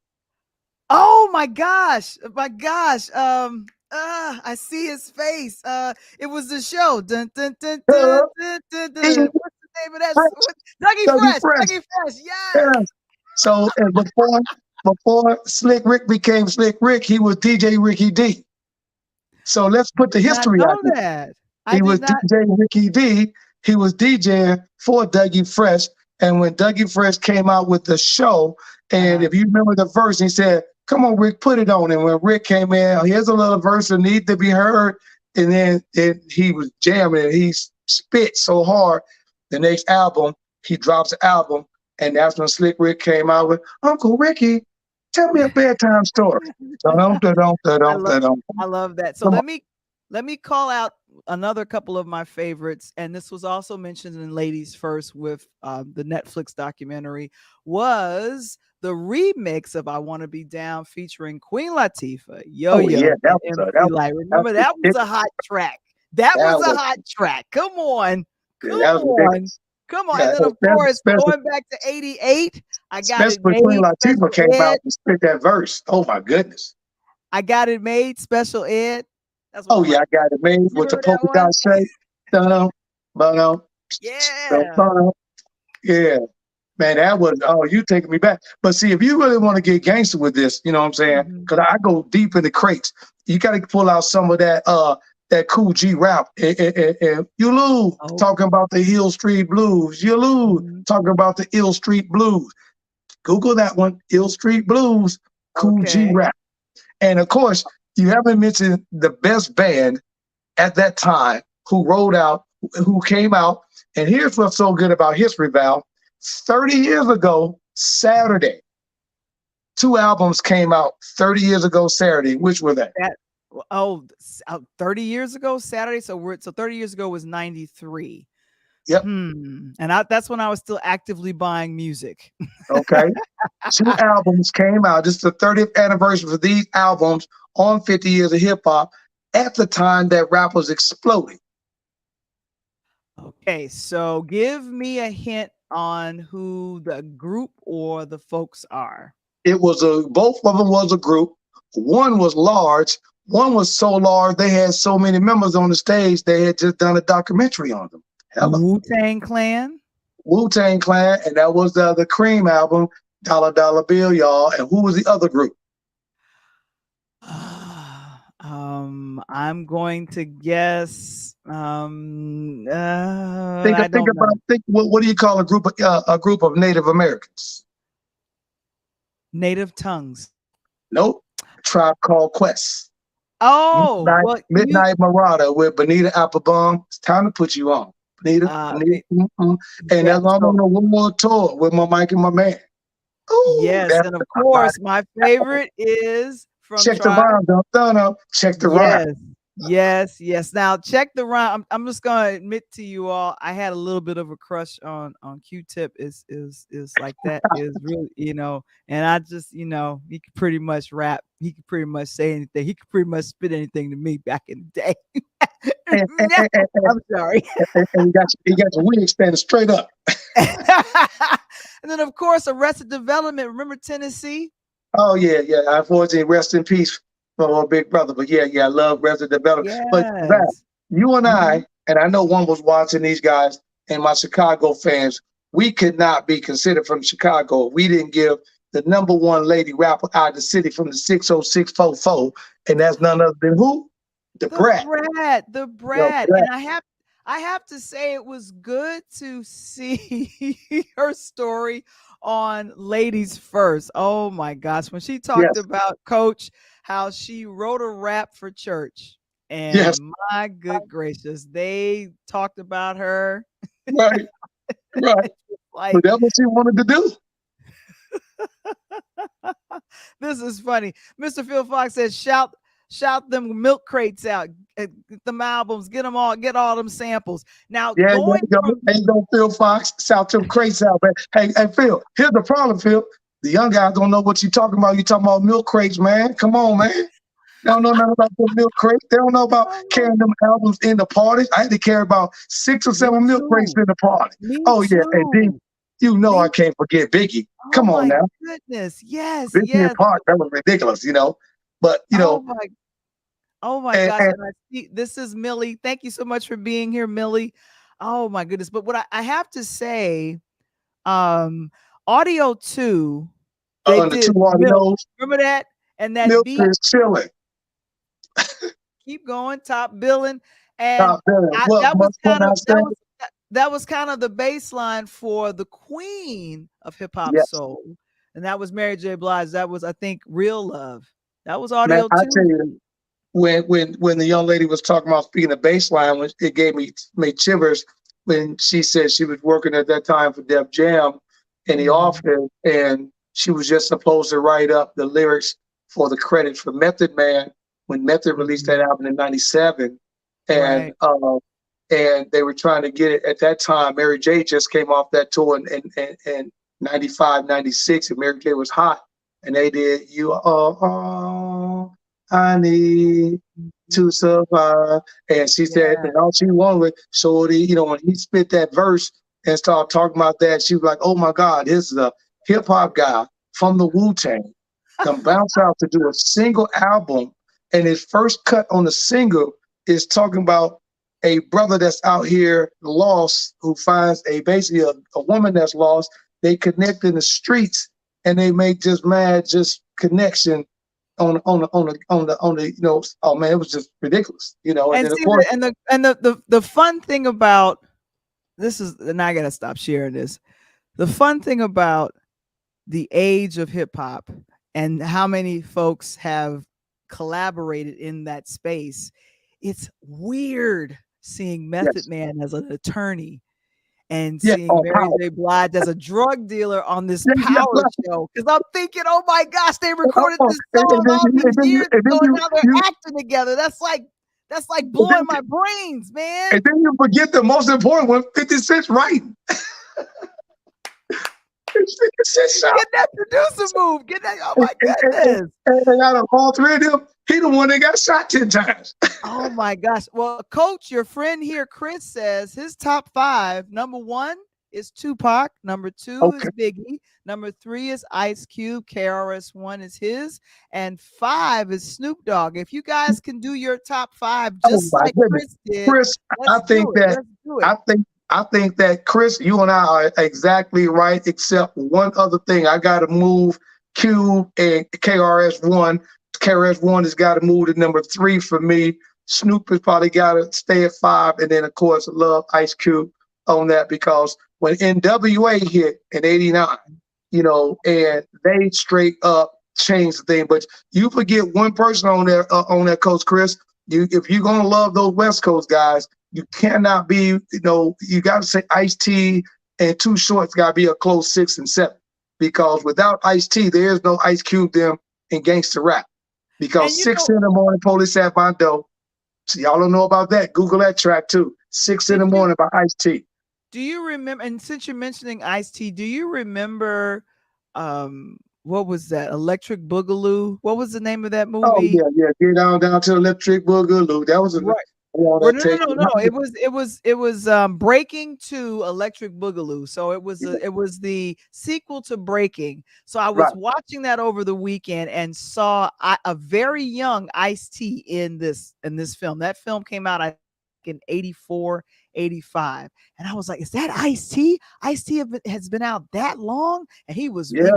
Oh my gosh! My gosh! I see his face. It was the show. Dun, dun, dun, dun, dun, dun, dun. What's the name of that? Fresh. Dougie Dougie Fresh. Fresh. Dougie Fresh. Yes. Yes. So and before Slick Rick became Slick Rick, he was DJ Ricky D. So let's put the Did not history know out there. that. I He did was not. DJ Ricky D. He was DJing for Dougie Fresh. And when Dougie Fresh came out with the show, and if you remember the verse, he said, "Come on, Rick, put it on." And when Rick came in, here's a little verse that needs to be heard. And then he was jamming and he spit so hard. The next album, he drops the album. And that's when Slick Rick came out with Uncle Ricky, tell me a bedtime story. Dun-dum, dun-dum, dun-dum, dun-dum. I love that. So Come let me call out another couple of my favorites, and this was also mentioned in Ladies First with the Netflix documentary, was the remix of "I Want to Be Down" featuring Queen Latifah, Yo-Yo, yeah, that and was MC Lyte. Remember that was a hot track. That was a hot track. Come on, come that was on, ridiculous. come on. Yeah, And then of that's course, special. going back to '88, I got it Especially when Queen made. Latifah Special came out Ed. and spit that verse. Oh my goodness. I got it made. Special Ed. That's one Oh of my yeah, I got it made with the remember that polka dot shape. Dun-dum, dun-dum, Yeah. dun-dum. Yeah. Man, that was, oh, you taking me back. But see, if you really want to get gangster with this, you know what I'm saying? Mhm. Because I go deep in the crates. You got to pull out some of that Cool G rap. And you lose talking about the Hill Street Blues. You lose Mhm. talking about the Ill Street Blues. Google that one, Ill Street Blues, Cool G Okay. rap. And of course, you haven't mentioned the best band at that time who came out. And here's what's so good about history, Val. 30 years ago, Saturday, 2 albums came out 30 years ago, Saturday. Which were they? 30 years ago, Saturday. So 30 years ago was 93. Yep. And that's when I was still actively buying music. Okay. 2 albums came out. This is the 30th anniversary for these albums on 50 Years of Hip Hop at the time that rap was exploding. Okay, so give me a hint on who the group or the folks are. It was both of them was a group. One was large. One was so large they had so many members on the stage they had just done a documentary on them. Hello. Wu-Tang Clan. Wu-Tang Clan, and that was the Cream album, Dollar Dollar Bill, y'all. And who was the other group? I'm going to guess. What do you call a group of Native Americans? Native tongues. Nope. Tribe Called Quest. Oh, Midnight Marauder with Bonita Applebum. It's time to put you on. Bonita. And that's I'm on the world tour with my Mike and my man. Ooh, yes, and of course, my favorite is from Check the Rhyme. Check the Rhyme. Yes. Now check the rhyme. I'm just gonna admit to you all, I had a little bit of a crush on Q-Tip. Is like that is really, and I just, he could pretty much rap. He could pretty much say anything. He could pretty much spit anything to me back in the day. I'm sorry. And he got your wig standing straight up. And then, of course, Arrested Development. Remember Tennessee? Oh yeah, yeah. Unfortunately, rest in peace from our big brother. But yeah, I love Resident Development. But that Yes. you and Mhm. and I know one was watching these guys and my Chicago fans, we could not be considered from Chicago. We didn't give the number one lady rapper out of the city from the 60644, and that's none other than who? The The Brat. Brat, the The Brat. Brat. And I have to say it was good to see her story on Ladies First. Oh my gosh, when she talked Yes, about Coach, how she wrote a rap for church. yes, And my good gracious, they talked about her. right, right. But Like, that's what she wanted to do. this is funny. Mr. Phil Fox says, shout them milk crates out, get them albums, get all them samples. Now Yeah, there going you go. from Ain't no Phil Fox. South them crates out, man. Hey, Phil, here's the problem, Phil. The young guys don't know what you're talking about. You're talking about milk crates, man. Come on, man. They don't know nothing about the milk crates. They don't know about oh my, carrying them albums in the parties. I had to carry about 6 or me 7 milk crates too. in the party. Me Oh, yeah. And then, too. I Me, can't forget Biggie. oh Come on my now. goodness. Yes, Biggie and yes. Park, that was ridiculous, But, Oh my and, gosh. and And I see this is Millie. Thank you so much for being here, Millie. Oh my goodness. But what I have to say, um, Audio 2, they the did two on the Milk. nose, Remember that? And that milk beat, is chilling. keep going, top billing. And Top billing. I What that was must one kind I of say? that was kind of the baseline for the queen of hip hop Yes. soul. And that was Mary J. Blige. That was, I think, Real Love. That was Man, Audio I 2. tell you, when the young lady was talking about speaking of baseline, it made shivers when she said she was working at that time for Def Jam in the Mhm. office, and she was just supposed to write up the lyrics for the credits for Method Man when Method released that album in '97, and Right. and they were trying to get it at that time. Mary J just came off that tour in '95, '96, and Mary J was hot, and they did "You Are All I Need to Survive," and she said, Yeah. and all she wanted was Shorty. When he spit that verse and started talking about that, she was like, "Oh my God, this is a hip hop guy from the Wu-Tang, come bounce out to do a single album, and his first cut on the single is talking about a brother that's out here lost who finds basically a woman that's lost. They connect in the streets and they make just connection on the oh man, it was just ridiculous, and And then of see course the fun thing about this is, and I gotta stop sharing this. The fun thing about the age of hip hop and how many folks have collaborated in that space, it's weird seeing Method yes, Man as an attorney and yeah, seeing Mary power, J. Blige as a drug dealer on this yeah, yeah, power show. Because I'm thinking, oh my gosh, they recorded oh, this song all these years and then ago, and you now they're you acting together. That's like and blowing my brains, man. then you forget the most important one, 50 Cent's writing. It's 50 Cent shot. Get that producer move. Get that. Oh my goodness. And out of all three of them, he the one that got shot 10 times. Oh my gosh. Well, Coach, your friend here, Chris, says his top 5, number 1 is Tupac, number 2 is Okay. Biggie, number 3 is Ice Cube, KRS-One is his, and 5 is Snoop Dogg. If you guys can do your top 5 Oh just my like goodness. Chris did, Chris, I let's think do it. that Let's do it. I think that Chris, you and I are exactly right, except one other thing. I gotta move Cube and KRS-One. KRS-One has got to move to number 3 for me. Snoop has probably got to stay at 5, and then of course I love Ice Cube on that because when NWA hit in '89, and they straight up changed the thing. But you forget one person on that Coach Chris. If you're gonna love those West Coast guys, you cannot be, you got to say Ice-T and Too Short's got to be a close 6 and 7 because without Ice-T, there is no Ice Cube them in gangster rap. Because 6 in the morning, Police at my door. So y'all don't know about that. Google that track too. 6 in the morning by Ice-T. Do you remember? And since you're mentioning Ice-T, do you remember? What was that? Electric Boogaloo. What was the name of that movie? Oh yeah. Get down to Electric Boogaloo. That was a Right. Wanna Well, no, no, take no, you no. higher. It was Breaking to Electric Boogaloo. So it was the sequel to Breaking. So I was Right. watching that over the weekend and saw a very young Ice-T in this film. That film came out, I think, in 84, 85. And I was like, is that Ice-T? Ice-T has been out that long? And he was Yeah.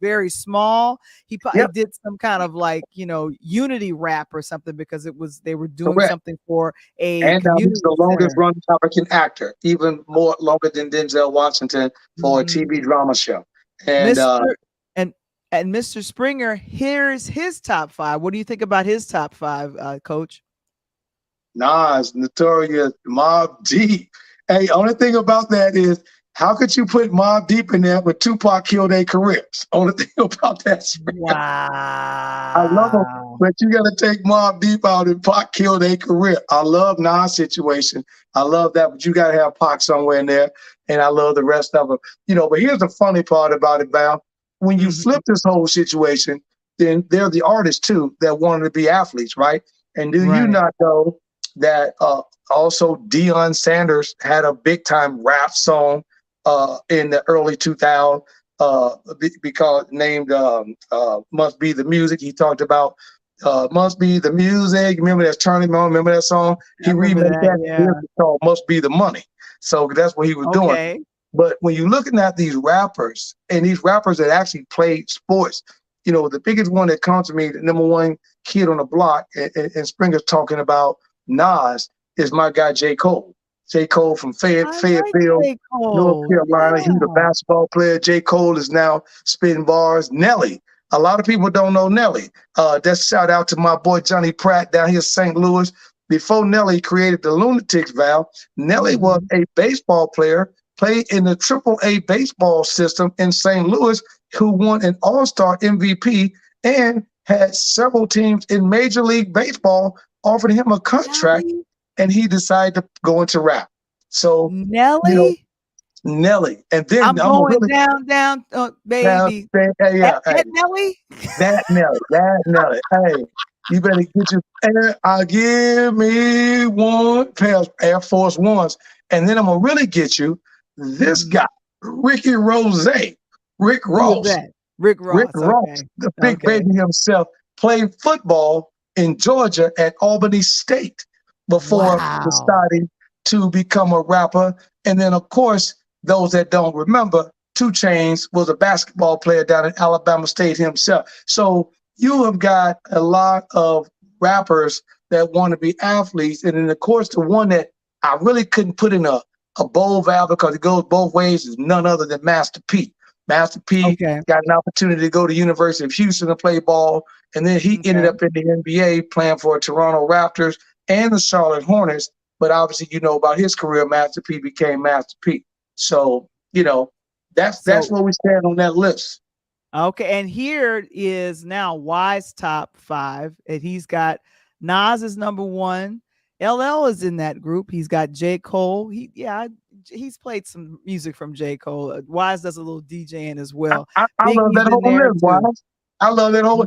very small. He probably Yep. did some kind of like, unity rap or something, because they were doing Correct. something for a And now he's community the longest center. running African actor, even more longer than Denzel Washington for a Mhm. TV drama show. And Mr. and Mr. Springer, here's his top 5. What do you think about his top 5, Coach? Nas, Notorious, Mobb Deep. Hey, only thing about that is, how could you put Mobb Deep in there when Tupac killed their careers? Only thing about that. I love him, Wow. but you got to take Mobb Deep out and Pac killed their career. I love Nas' situation. I love that, but you got to have Pac somewhere in there, and I love the rest of them. But here's the funny part about it, Val. When you Mhm. flip this whole situation, then they're the artists too that wanted to be athletes, right? And do you Right. not know that also Deion Sanders had a big time rap song in the early 2000s because named Must Be the Music. He talked about Must Be the Music. Remember that Turning On? Remember that song? I He remember remade that, that. yeah. Here's the song Must Be the Money. So that's what he was doing. Okay. But when you're looking at these rappers, and these rappers that actually played sports, the biggest one that comes to me, the number one kid on the block, and Springer's talking about Nas, is my guy J. Cole. J. Cole from I like Fayetteville, J. North Cole. Carolina. He was a Yeah. basketball player. J. Cole is now spitting bars. Nelly. A lot of people don't know Nelly. That's shout out to my boy Johnny Pratt down here in St. Louis. Before Nelly created the Lunatics, Val, Nelly was a baseball player, played in the AAA baseball system in St. Louis, who won an All-Star MVP and had several teams in Major League Baseball offering him a contract, Nelly? and he decided to go into rap. So, Nelly? Nelly. And then I'm I'm gonna going really down, baby. hey, yeah, hey, That Nelly? that Nelly. Hey, you better get your I'll give me one pair of Air Force Ones. And then I'm gonna really get you this Mhm. guy, Ricky Rose, Rick Who was Ross. that? Rick Ross. Rick Ross, Okay. the big Okay. baby himself, played football in Georgia at Albany State before Wow. deciding to become a rapper. And then, of course, those that don't remember, 2 Chainz was a basketball player down at Alabama State himself. So you have got a lot of rappers that want to be athletes. And then, of course, the one that I really couldn't put in a bold valve because it goes both ways is none other than Master P. Master P Okay. got an opportunity to go to University of Houston to play ball, and then he ended Okay. up in the NBA playing for Toronto Raptors and the Charlotte Hornets. But obviously, you know about his career. Master P became Master P. So that's So where we stand on that list. okay, and here is now Y's top 5, and he's got Nas is number 1. LL is in that group. He's got J. Cole. He's played some music from J. Cole. Wise does a little DJing as well. I love Biggie's that in whole there list, too. Wise. I love that whole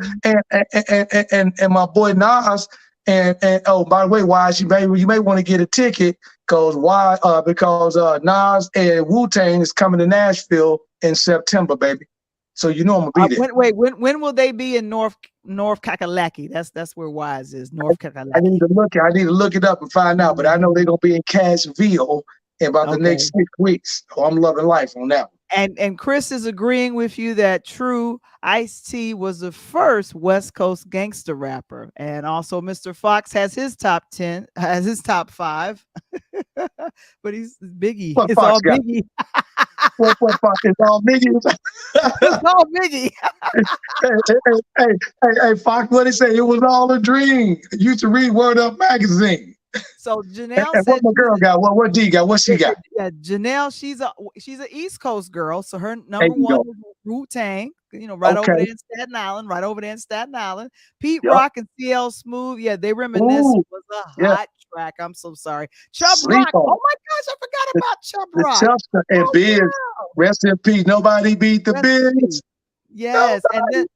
and my boy Nas and oh, by the way, Wise, you may want to get a ticket because Nas and Wu-Tang is coming to Nashville in September, baby. So I'm gonna be there. When will they be in North Kakalaki? That's where Wise is. North Kakalaki. I need to look it up and find out, but I know they're gonna be in Cashville in about the next 6 weeks. So I'm loving life on that one. And Chris is agreeing with you that true Ice-T was the first West Coast gangster rapper. And also Mr. Fox has his top 10, has his top 5. But he's Biggie. What It's Fox all got? Biggie. What Fox? It's all Biggie. It's all Biggie. Hey, Fox, what he say? It was all a dream. Used to read Word Up magazine. So Janelle And said what my girl got? What D got? What she got? Yeah, Janelle, she's an East Coast girl. So her There number you 1 go. is Wu-Tang, right over Okay. there in Staten Island. Pete Yup. Rock and CL Smooth, yeah, they reminisce. Ooh, Was a yeah. hot track. I'm so sorry. Chubb Sleep Rock. on Oh it. my gosh, I forgot about Chubb The Rock. Chubster and Oh, Biz. wow. Rest in peace. Nobody beat the Rest in Biz. peace. Yes, and then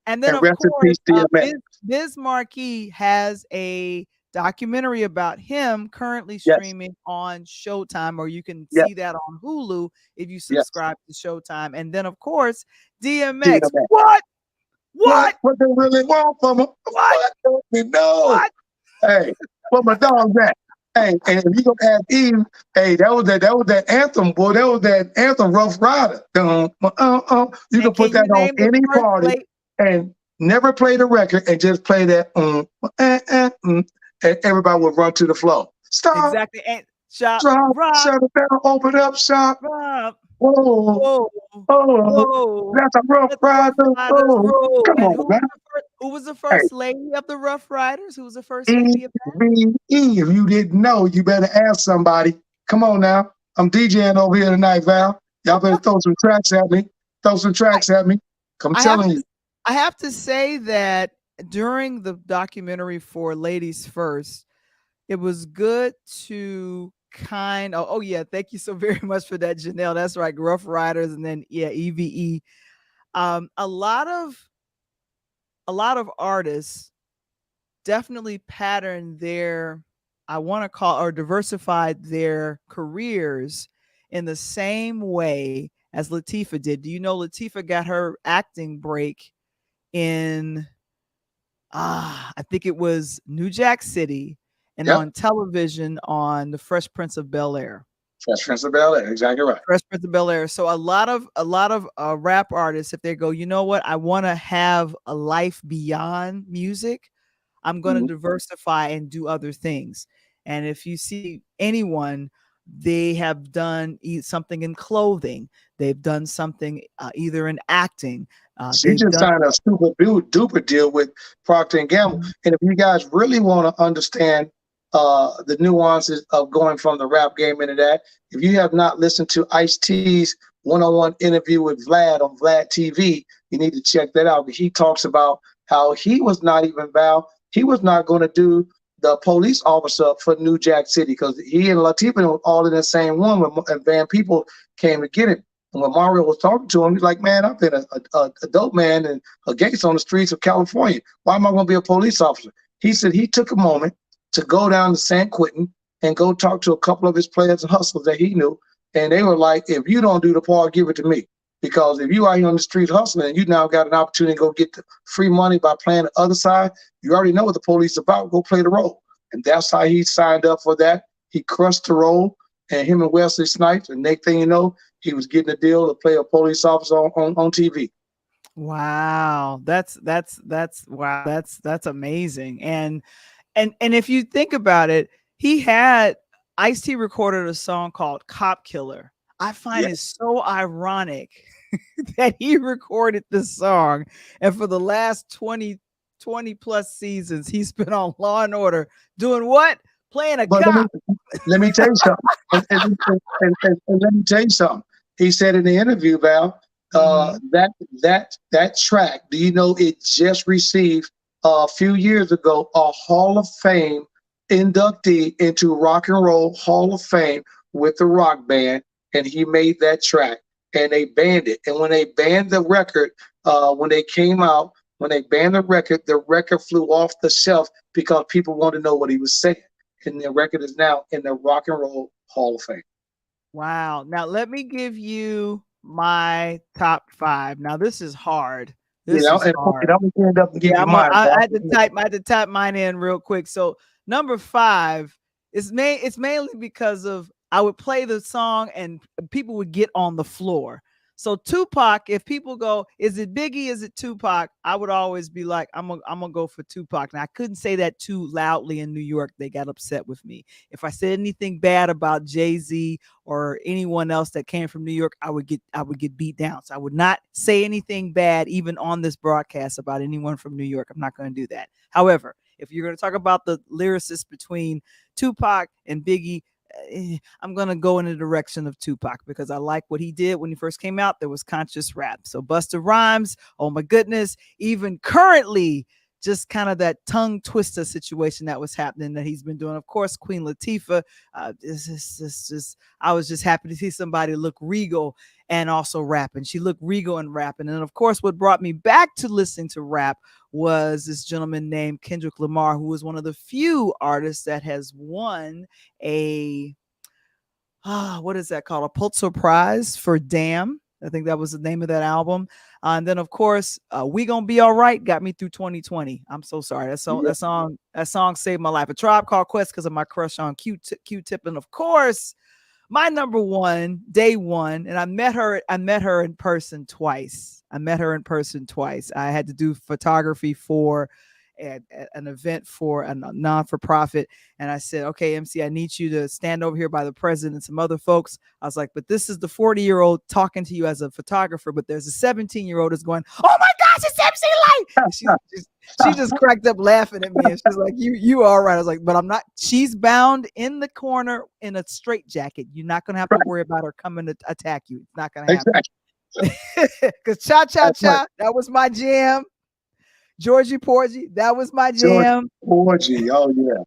And of rest in course, peace, DMX. Biz Markie has a documentary about him currently Yes. streaming on Showtime, or you can Yes. see that on Hulu if you Yes. subscribe to Showtime. And then, of course, DMX. DMX. What? What? What they really want from him? What? Don't we know? What? Hey, where my dog's at? Hey, and if you gonna ask Eve, hey, that was that anthem, boy. That was that anthem, Rough Rider. You can put that on any party and never play the record and just play that. And everybody will run to the floor. Stop. Exactly. And shut it down. Open up shop. Rob. Whoa. Whoa. That's a Rough Rider. Oh, come on, man. Who was the first lady of the Rough Riders? Who was the first lady of that? If you didn't know, you better ask somebody. Come on now. I'm DJing over here tonight, Val. Y'all better throw some tracks at me. I'm telling you. I have to say that during the documentary for Ladies First, it was good to thank you so very much for that, Janelle. That's right, Rough Riders, and then EVE. A lot of artists definitely patterned their, I want to call, or diversified their careers in the same way as Latifah did. Do you know Latifah got her acting break in I think it was New Jack City, and on television on The Fresh Prince of Bel-Air. Fresh Prince of Bel-Air, exactly right. Fresh Prince of Bel-Air. So a lot of rap artists, if they go, you know what, I want to have a life beyond music, I'm going to diversify and do other things. And if you see anyone, they have done something in clothing. They've done something either in acting. She just signed a super duper deal with Procter & Gamble. And if you guys really want to understand the nuances of going from the rap game into that, if you have not listened to Ice-T's one-on-one interview with Vlad on Vlad TV, you need to check that out. He talks about how he was not even he was not going to do the police officer for New Jack City because he and Latifah were all in the same one, and Van People came to get him. And when Mario was talking to him, he's like, man, I've been a dope man and a gangster on the streets of California. Why am I going to be a police officer? He said he took a moment to go down to San Quentin and go talk to a couple of his players and hustlers that he knew. And they were like, if you don't do the part, give it to me. Because if you out here on the street hustling and you now got an opportunity to go get the free money by playing the other side, you already know what the police is about. Go play the role. And that's how he signed up for that. He crushed the role, and him and Wesley Snipes, and next thing you know, he was getting a deal to play a police officer on TV. Wow, that's amazing. And if you think about it, Ice-T recorded a song called Cop Killer. I find it so ironic that he recorded this song, and for the last 20 plus seasons, he's been on Law and Order doing what? Playing a cop. Let me tell you something. and let me tell you something. He said in the interview, Val, that track, do you know it just received a few years ago a Hall of Fame inductee into Rock and Roll Hall of Fame with the Rock Band, and he made that track, and they banned it. And when they banned the record, when they banned the record flew off the shelf because people wanted to know what he was saying. And the record is now in the Rock and Roll Hall of Fame. Wow. Now let me give you my top 5. Now this is hard. I had to type mine in real quick. So number 5 it's mainly because of I would play the song and people would get on the floor. So Tupac, if people go, is it Biggie? Is it Tupac? I would always be like, I'm gonna go for Tupac. Now I couldn't say that too loudly in New York. They got upset with me. If I said anything bad about Jay-Z or anyone else that came from New York, I would get beat down. So I would not say anything bad even on this broadcast about anyone from New York. I'm not going to do that. However, if you're going to talk about the lyricists between Tupac and Biggie, I'm going to go in the direction of Tupac because I like what he did when he first came out. There was conscious rap. So Busta Rhymes, oh my goodness, even currently just kind of that tongue twister situation that was happening that he's been doing. Of course, Queen Latifah. I was just happy to see somebody look regal and also rapping. She looked regal and rapping. And of course, what brought me back to listening to rap was this gentleman named Kendrick Lamar, who was one of the few artists that has won a what is that called? A Pulitzer Prize for Damn. I think that was the name of that album. And then, of course, We Gonna Be All Right got me through 2020. I'm so sorry. That song saved my life. A Tribe Called Quest because of my crush on Q-Tip. And of course, my number one, day one, and I met her in person twice. I had to do photography for an event for a non-for-profit, and I said, okay, MC, I need you to stand over here by the president and some other folks. I was like, but this is the 40-year-old talking to you as a photographer, but there's a 17-year-old that's going, oh my gosh, it's MC Lyte. She just cracked up laughing at me, and she's like, you all right. I was like, but I'm not. She's bound in the corner in a straitjacket. You're not gonna have to worry about her coming to attack you. It's not gonna happen. Because Cha-Cha-Cha, that was my jam. Georgie Porgy, that was my jam. Porgy, oh yeah.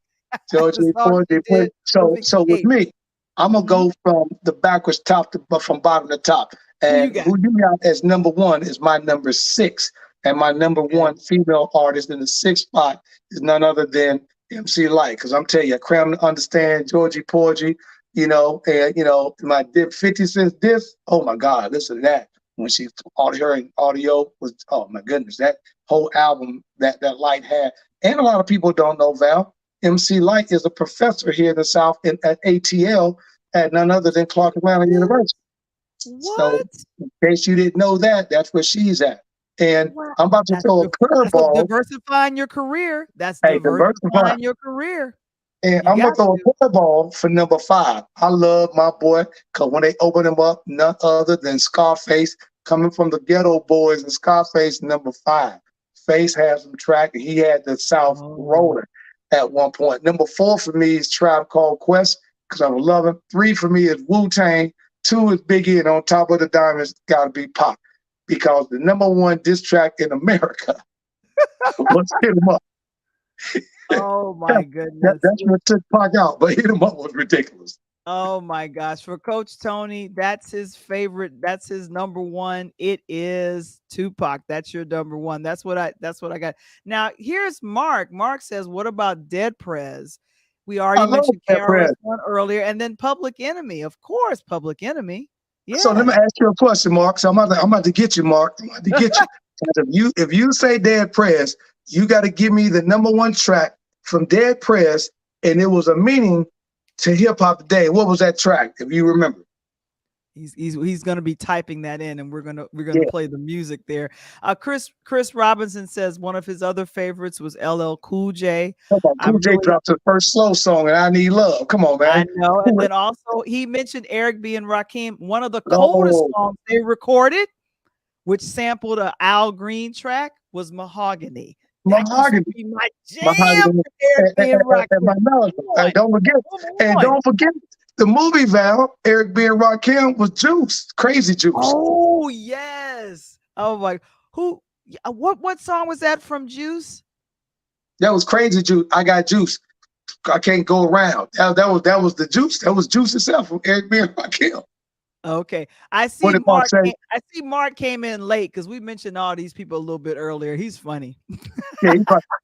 Georgie Porgy. So with me, I'm gonna go from the backwards top from bottom to top. And who you got as number one is my number 6. And my number one female artist in the 6th spot is none other than MC Lyte. Because I'm telling you, Cram to Understand, Georgie Porgy, and my 50 Cent disc, oh my God, listen to that. When she her audio was, oh my goodness, that whole album that Lyte had. And a lot of people don't know, Val, MC Lyte is a professor here in the South at ATL at none other than Clark Atlanta University. What? So in case you didn't know that, that's where she's at. And I'm about to throw a curveball. Diversifying your career. That's diversifying your career. And I'm going to throw a curveball for number 5. I love my boy, because when they open him up, none other than Scarface, coming from the Ghetto Boys, and Scarface, number 5. Face has some track, and he had the South rolling at one point. Number 4 for me is Tribe Called Quest, because I love him. 3 for me is Wu-Tang. 2 is Biggie, and on top of the diamonds, got to be Pac, because the number 1 diss track in America was Hit 'Em Up. Oh my goodness. That's what took Pac out, but Hit 'Em Up was ridiculous. Oh my gosh. For Coach Tony, that's his favorite. That's his number 1. It is Tupac. That's your number 1. That's what I got. Now here's Mark. Mark says, what about Dead Prez? We already mentioned KRS-One earlier, and then Public Enemy. Of course, Public Enemy. Yeah. So let me ask you a question, Mark. So I'm about to get you, Mark. I'm about to get you. If you say Dead Prez, you got to give me the number 1 track from Dead Prez, and it was a meaning to hip hop today. What was that track, if you remember? He's gonna be typing that in, and we're gonna play the music there. Chris Robinson says one of his other favorites was LL Cool J. Cool J dropped the first slow song, and I Need Love. Come on, man. I know. And then also he mentioned Eric B. and Rakim. One of the coldest songs they recorded, which sampled a Al Green track, was Mahogany. Mahogany. That used to be my jam. Don't forget the movie, Val. Eric B. and Rakim was Juice, Crazy Juice. Oh yes. Oh my. What song was that from Juice? That was Crazy Juice. I Got Juice. I Can't Go Around. That was the Juice. That was Juice itself from Eric B. and Rakim. Okay, I see Mark came in late because we mentioned all these people a little bit earlier. He's funny. Yeah,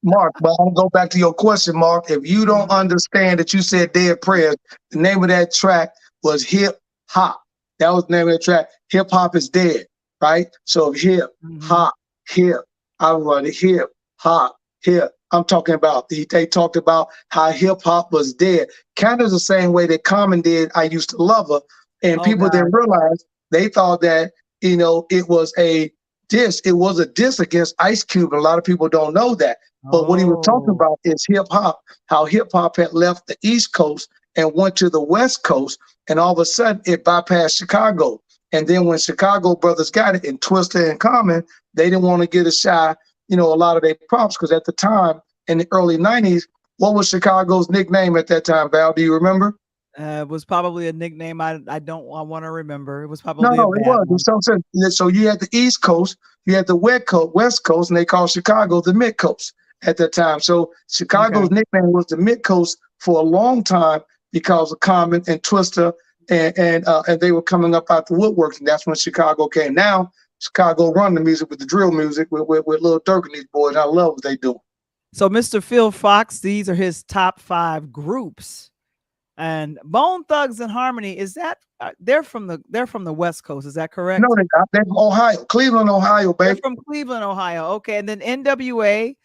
Mark, but I'm gonna go back to your question, Mark. If you don't understand that you said Dead Prez, the name of that track was Hip Hop. That was the name of the track. Hip Hop is dead, right? So hip hop, hip. I run it hip hop, hip. I'm talking about they talked about how hip hop was dead. Kind of the same way that Common did I Used to Love Her. And people didn't realize, they thought that, it was a diss. It was a diss against Ice Cube. And a lot of people don't know that. But what he was talking about is hip hop, how hip hop had left the East Coast and went to the West Coast. And all of a sudden it bypassed Chicago. And then when Chicago brothers got it, and Twista and Common, they didn't want to get a shy, a lot of their props. Because at the time, in the early 90s, what was Chicago's nickname at that time, Val? Do you remember? It was probably a nickname I want to remember. It was probably it was. So you had the East Coast, you had the West Coast, and they called Chicago the Mid Coast. at that time. So Chicago's nickname was the Mid Coast for a long time because of Common and Twister, and they were coming up out the woodworks, and that's when Chicago came. Now Chicago run the music with the drill music with Lil Durk and these boys. I love what they do. So Mr. Phil Fox, these are his top 5 groups. And Bone Thugs and Harmony, is that they're from the West Coast? Is that correct? No, they're from Ohio, Cleveland, Ohio, baby. They're from Cleveland, Ohio. Okay, and then NWA,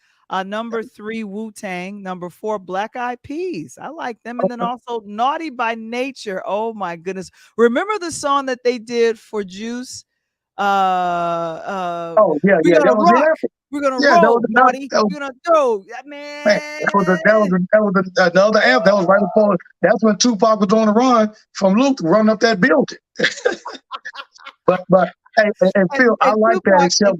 number 3 Wu-Tang, number 4 Black Eyed Peas. I like them, and then also Naughty by Nature. Oh my goodness! Remember the song that they did for Juice? Oh yeah, We're yeah, gonna that was rock. it. We're gonna Yeah, roll, Naughty. We're gonna throw, man. That was another amp. That was right before. That's when Tupac was on the run from Luke to run up that building. but hey, and Phil, I like that. Except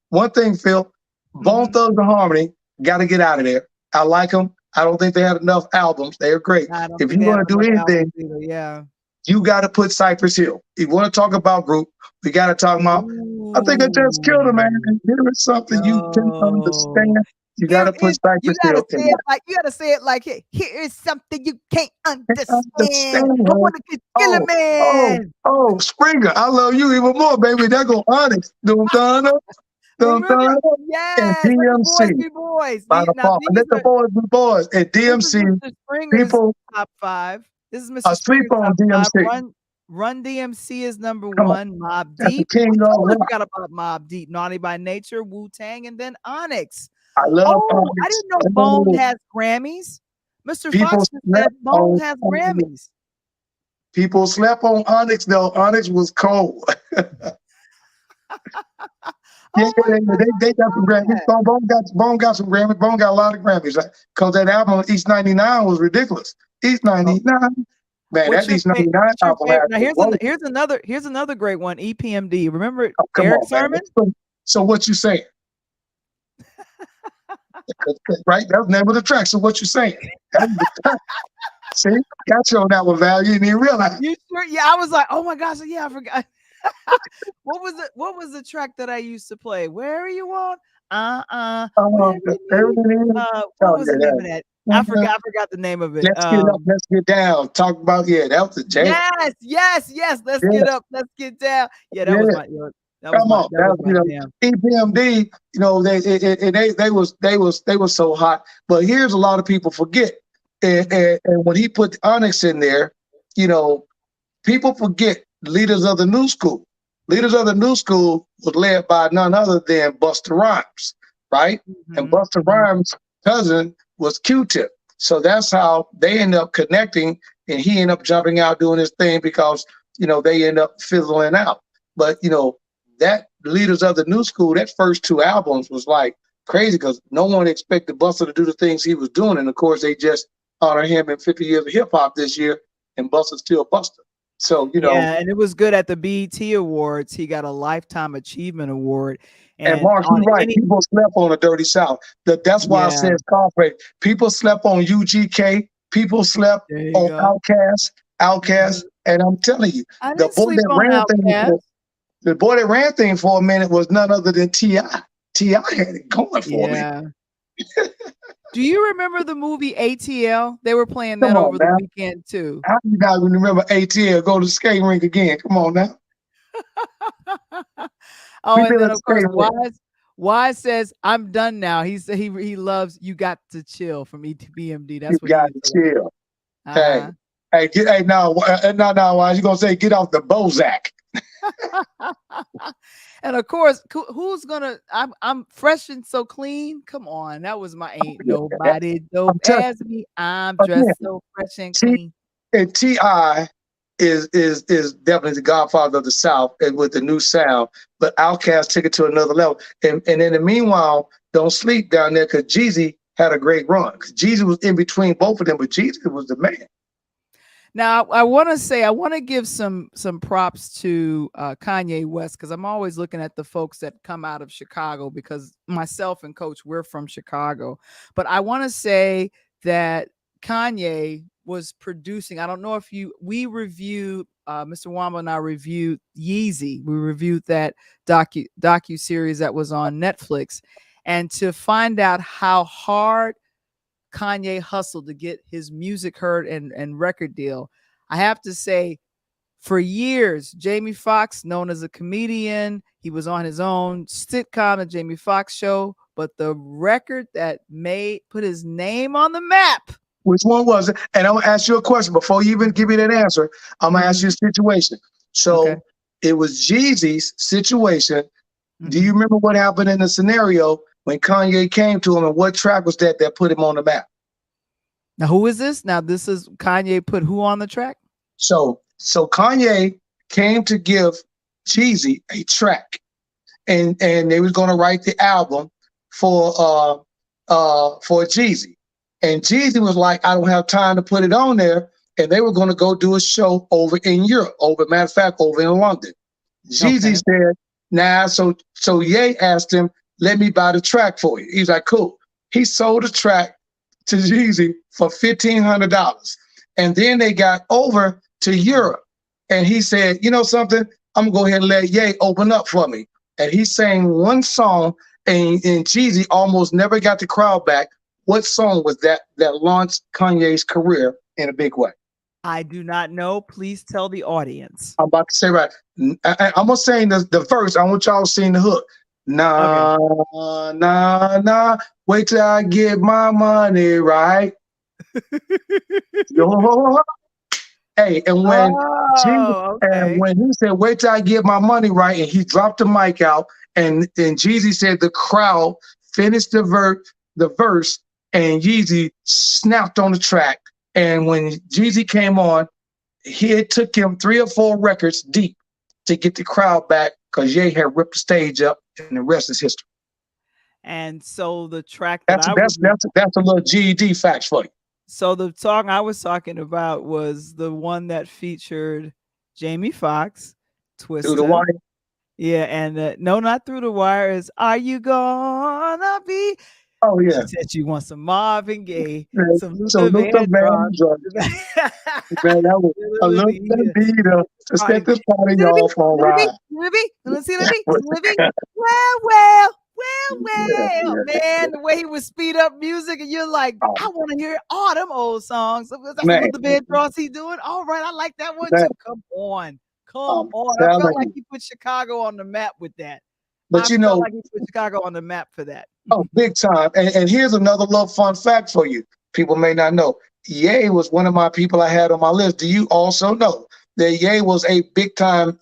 one thing, Phil, Bone Thugs and Harmony got to get out of there. I like them. I don't think they had enough albums. They're great. If you want to do anything, you got to put Cypress Hill. If you want to talk about group, we got to talk about. I think I just killed him, man. And here is something you can understand. You got to put Cypress Hill in there. You got to say it like, here is something you can't understand. I want to get Killer Man. Oh, Springer, I love you even more, baby. That go Onyx. Yes, and DMC. Boys. Let the boys be boys. And DMC. People top 5. This is Mr. Sleep on DMC. Run DMC is number 1. Mobb Deep. I forgot about Mobb Deep. Naughty by Nature, Wu-Tang, and then Onyx. I love Onyx. I didn't know Bone has Grammys. Mr. Fox said Bone has Grammys. People slept on Onyx, though. Onyx was cold. They got some Grammys. Bone got some Grammys. Bone got a lot of Grammys. Because that album, East 99, was ridiculous. East 99. Man, that East 99 album. Now here's another great one, EPMD. Remember Eric Sermon? So what you saying? Right? That was the name of the track. So what you saying? See? Got you on that one, Val. You didn't even realize. You sure? Yeah, I was like, oh my gosh, yeah, I forgot. What was the track that I used to play? Where are you on? What was the name of that? I forgot the name of it. Let's get up, let's get down. Talk about that was a jam. Yes. Let's get up, let's get down. Yeah, that was my. EPMD. They were so hot. But here's a lot of people forget, and when he put Onyx in there, people forget Leaders of the New School. Leaders of the New School was led by none other than Busta Rhymes, right? Mm-hmm. And Busta Rhymes' cousin was Q-Tip. So that's how they end up connecting, and he ended up jumping out doing his thing because, they end up fizzling out. But, that Leaders of the New School, that first 2 albums was like crazy because no one expected Busta to do the things he was doing. And of course, they just honor him in 50 years of hip hop this year, and Busta's still Busta. So, Yeah, and it was good at the BET Awards. He got a Lifetime Achievement Award. And Mark, you're right. People slept on the Dirty South. That's why I said Scarface. People slept on UGK. People slept on Outkast. And I'm telling you, the boy that ran thing for a minute was none other than T.I. T.I. had it going for me. Do you remember the movie ATL? They were playing that over the weekend too. How do you guys remember ATL? Go to the skate rink again. Come on now. And then of course Wise says, "I'm done now." He said he loves "You Got to Chill" from EPMD. That's what got to chill. Hey, now, Wise, you gonna say get off the Bozak? And of course, who's gonna? I'm fresh and so clean. Come on, that was my ain't nobody dope as me. I'm dressed so fresh and clean. And T.I. is definitely the godfather of the South, and with the new sound. But Outkast took it to another level. And in the meanwhile, don't sleep down there because Jeezy had a great run. Because Jeezy was in between both of them, but Jeezy was the man. Now, I want to give some props to Kanye West, because I'm always looking at the folks that come out of Chicago, because myself and Coach, we're from Chicago. But I want to say that Kanye was producing. I don't know if we reviewed, Mr. Wamba and I reviewed Yeezy. We reviewed that docu series that was on Netflix. And to find out how hard Kanye hustled to get his music heard and record deal, I have to say, for years, Jamie Foxx, known as a comedian, he was on his own sitcom, The Jamie Foxx Show. But the record that put his name on the map. Which one was it? And I'm gonna ask you a question before you even give me that answer. I'm gonna ask you a situation. So it was Jeezy's situation. Do you remember what happened in the scenario when Kanye came to him, and what track was that put him on the map? Now, who is this? Now, this is Kanye put who on the track? So Kanye came to give Jeezy a track, and they was gonna write the album for Jeezy. And Jeezy was like, I don't have time to put it on there. And they were going to go do a show over in Europe, matter of fact, over in London. Jeezy said, nah. So Ye asked him, let me buy the track for you. He's like, cool. He sold the track to Jeezy for $1,500. And then they got over to Europe. And he said, you know something? I'm going to go ahead and let Ye open up for me. And he sang one song, and Jeezy almost never got the crowd back. What song was that launched Kanye's career in a big way? I do not know. Please tell the audience. I'm about to say right. I'm gonna sing the verse. I want y'all to sing the hook. Nah, nah. Wait till I get my money right. Yo. Hey, and when when he said, "Wait till I get my money right," and he dropped the mic out, and then Jeezy said the crowd finished the verse. And Yeezy snapped on the track. And when Jeezy came on, it took him 3 or 4 records deep to get the crowd back, because Ye had ripped the stage up, and the rest is history. And so the track that's a little GED facts for you. So the song I was talking about was the one that featured Jamie Foxx, Twista. Through the Wire. Yeah, and no, not Through the Wire. Is Are You Gonna Be? Oh yeah. She said you want some Marvin Gaye, some Luther Vandross. Man, that was a little beater to set this party off on ride. Let's see. Well, man, the way he would speed up music, and you're like, I want to hear all them old songs. That's what the Vandross he doing. All right, I like that one too. Come on. I felt like he put Chicago on the map with that. But you know, like he put Chicago on the map for that. Oh, big time. And here's another little fun fact for you. People may not know. Ye was one of my people I had on my list. Do you also know that Ye was a big time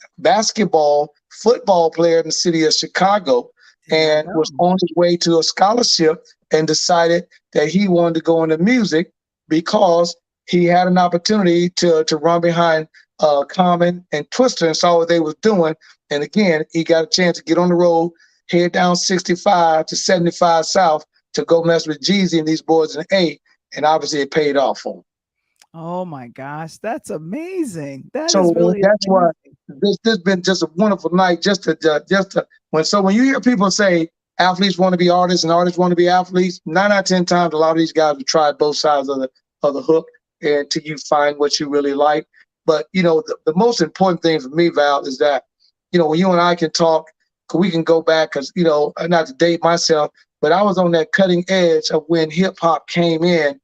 football player in the city of Chicago, and was on his way to a scholarship and decided that he wanted to go into music because he had an opportunity to run behind Common and Twista and saw what they was doing. And again, he got a chance to get on the road, head down 65 to 75 South to go mess with Jeezy and these boys in A. And obviously it paid off for him. Oh my gosh, that's amazing. That's why this been just a wonderful night. When you hear people say athletes want to be artists and artists want to be athletes, 9 out of 10 times a lot of these guys have tried both sides of the hook until you find what you really like. But you know, the most important thing for me, Val, is that when you and I can talk, we can go back, because not to date myself, but I was on that cutting edge of when hip hop came in.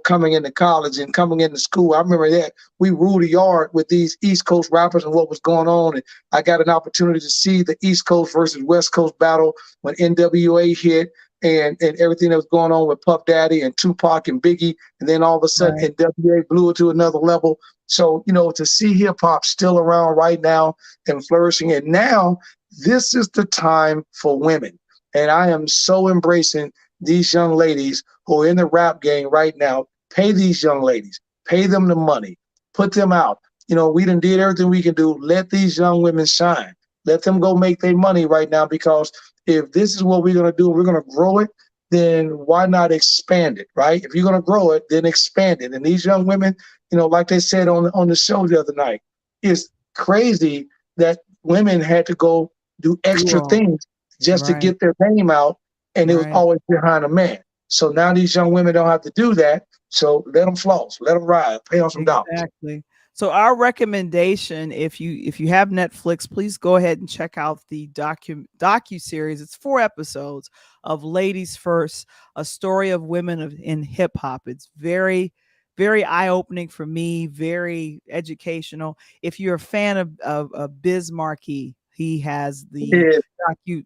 Coming into college and coming into school. I remember that we ruled the yard with these East Coast rappers and what was going on. And I got an opportunity to see the East Coast versus West Coast battle when NWA hit and everything that was going on with Puff Daddy and Tupac and Biggie. And then all of a sudden NWA blew it to another level. So, to see hip hop still around right now and flourishing. And now this is the time for women. And I am so embracing these young ladies who are in the rap game right now. Pay these young ladies, pay them the money, put them out. We done did everything we can do. Let these young women shine. Let them go make their money right now, because if this is what we're going to do, we're going to grow it, then why not expand it, right? If you're going to grow it, then expand it. And these young women, like they said on the show the other night, it's crazy that women had to go do extra things just to get their name out. And it was always behind a man. So now these young women don't have to do that. So let them floss, let them ride, pay them some dollars. Exactly. So our recommendation, if you have Netflix, please go ahead and check out the docu series. It's 4 episodes of Ladies First, a story of women in hip hop. It's very, very eye opening for me, very educational. If you're a fan of Biz Markie, he has the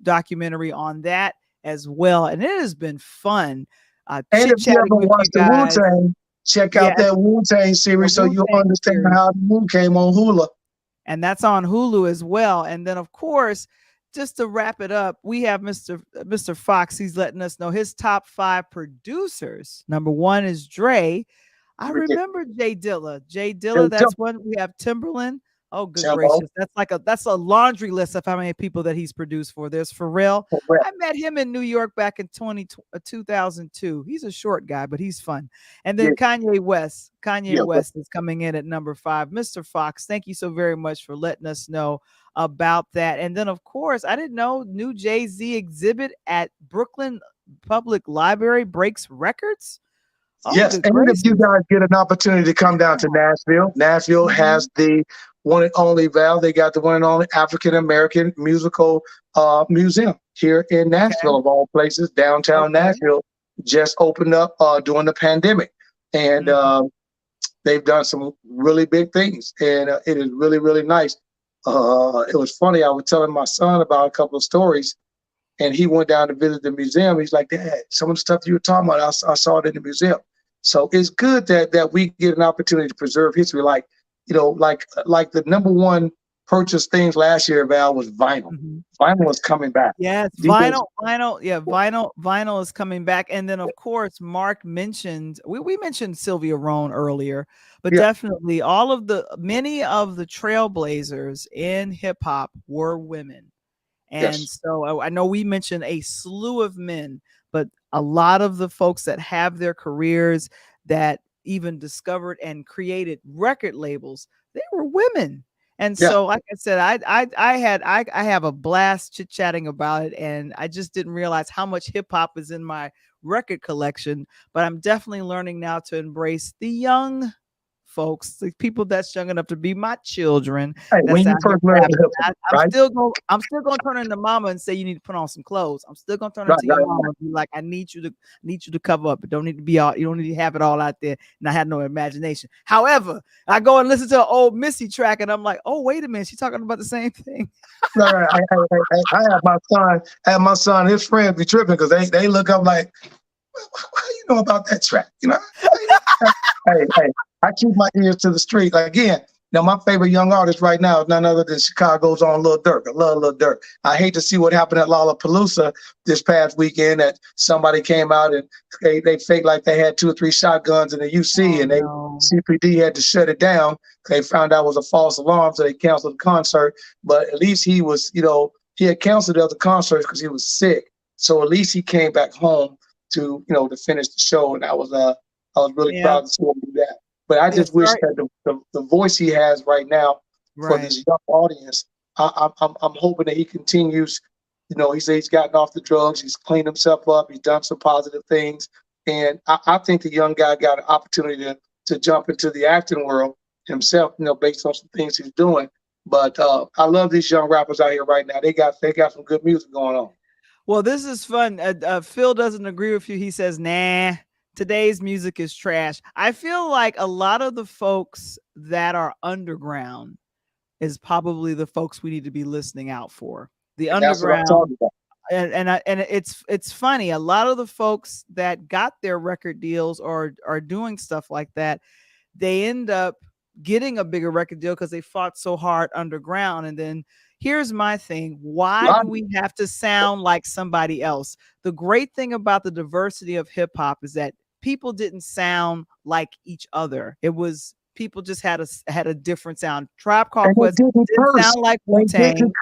documentary on that as well, and it has been fun. And if you Chit-chatting ever with watched you the guys. Wu-Tang, check out that Wu-Tang series so you'll understand how the Wu came on Hulu. And that's on Hulu as well. And then, of course, just to wrap it up, we have Mr. Fox. He's letting us know his top 5 producers. Number 1 is Dre. I remember Jay Dilla. Jay Dilla, that's one. We have Timberland. Oh, good gracious. That's a laundry list of how many people that he's produced for. There's Pharrell. I met him in New York back in 2002. He's a short guy, but he's fun. And then Kanye West. Kanye West is coming in at number 5. Mr. Fox, thank you so very much for letting us know about that. And then, of course, I didn't know new Jay-Z exhibit at Brooklyn Public Library breaks records. Oh, yes, and if you guys get an opportunity to come down to Nashville, Nashville has the one and only Val. They got the one and only African American musical museum here in Nashville, of all places. Downtown Nashville just opened up during the pandemic, and they've done some really big things, and it is really, really nice. It was funny. I was telling my son about a couple of stories. And he went down to visit the museum. He's like, Dad, some of the stuff you were talking about, I saw it in the museum. So it's good that we get an opportunity to preserve history. Like, like the number 1 purchased things last year, Val, was vinyl. Vinyl is coming back. Yes, vinyl. Yeah, vinyl is coming back. And then, of course, Mark mentioned, we mentioned Sylvia Rhone earlier, but definitely many of the trailblazers in hip hop were women. And so I know we mentioned a slew of men, but a lot of the folks that have their careers that even discovered and created record labels, they were women. And so, like I said, I have a blast chit-chatting about it, and I just didn't realize how much hip hop is in my record collection. But I'm definitely learning now to embrace the young folks, the people that's young enough to be my children. Hey, when you first learn I'm still gonna turn into mama and say you need to put on some clothes. I'm still gonna turn into your mama and be like, I need you to cover up. It don't need to be all. You don't need to have it all out there and I have no imagination. However, I go and listen to an old Missy track and I'm like, oh wait a minute, she's talking about the same thing. I have my son, his friends be tripping because they look up like, how you know about that track? Hey, I keep my ears to the street. Like, again, now my favorite young artist right now is none other than Chicago's own Lil Durk. I love Lil Durk. I hate to see what happened at Lollapalooza this past weekend, that somebody came out and they faked like they had 2 or 3 shotguns in the UC, and CPD had to shut it down. They found out it was a false alarm, so they canceled the concert. But at least he was, he had canceled the other concerts because he was sick. So at least he came back home to, to finish the show, and I was really proud to see him do that. But I just wish that the voice he has right now for this young audience, I'm hoping that he continues. He said he's gotten off the drugs, he's cleaned himself up, he's done some positive things, and I think the young guy got an opportunity to jump into the acting world himself, based on some things he's doing. But I love these young rappers out here right now. They got some good music going on. Well, this is fun. Phil doesn't agree with you. He says, nah. Today's music is trash. I feel like a lot of the folks that are underground is probably the folks we need to be listening out for. The underground, and it's funny. A lot of the folks that got their record deals or are doing stuff like that, they end up getting a bigger record deal because they fought so hard underground. And then here's my thing. Why do we have to sound like somebody else? The great thing about the diversity of hip hop is that people didn't sound like each other. It was people just had a different sound. Tribe Called Quest didn't sound like Wu-Tang.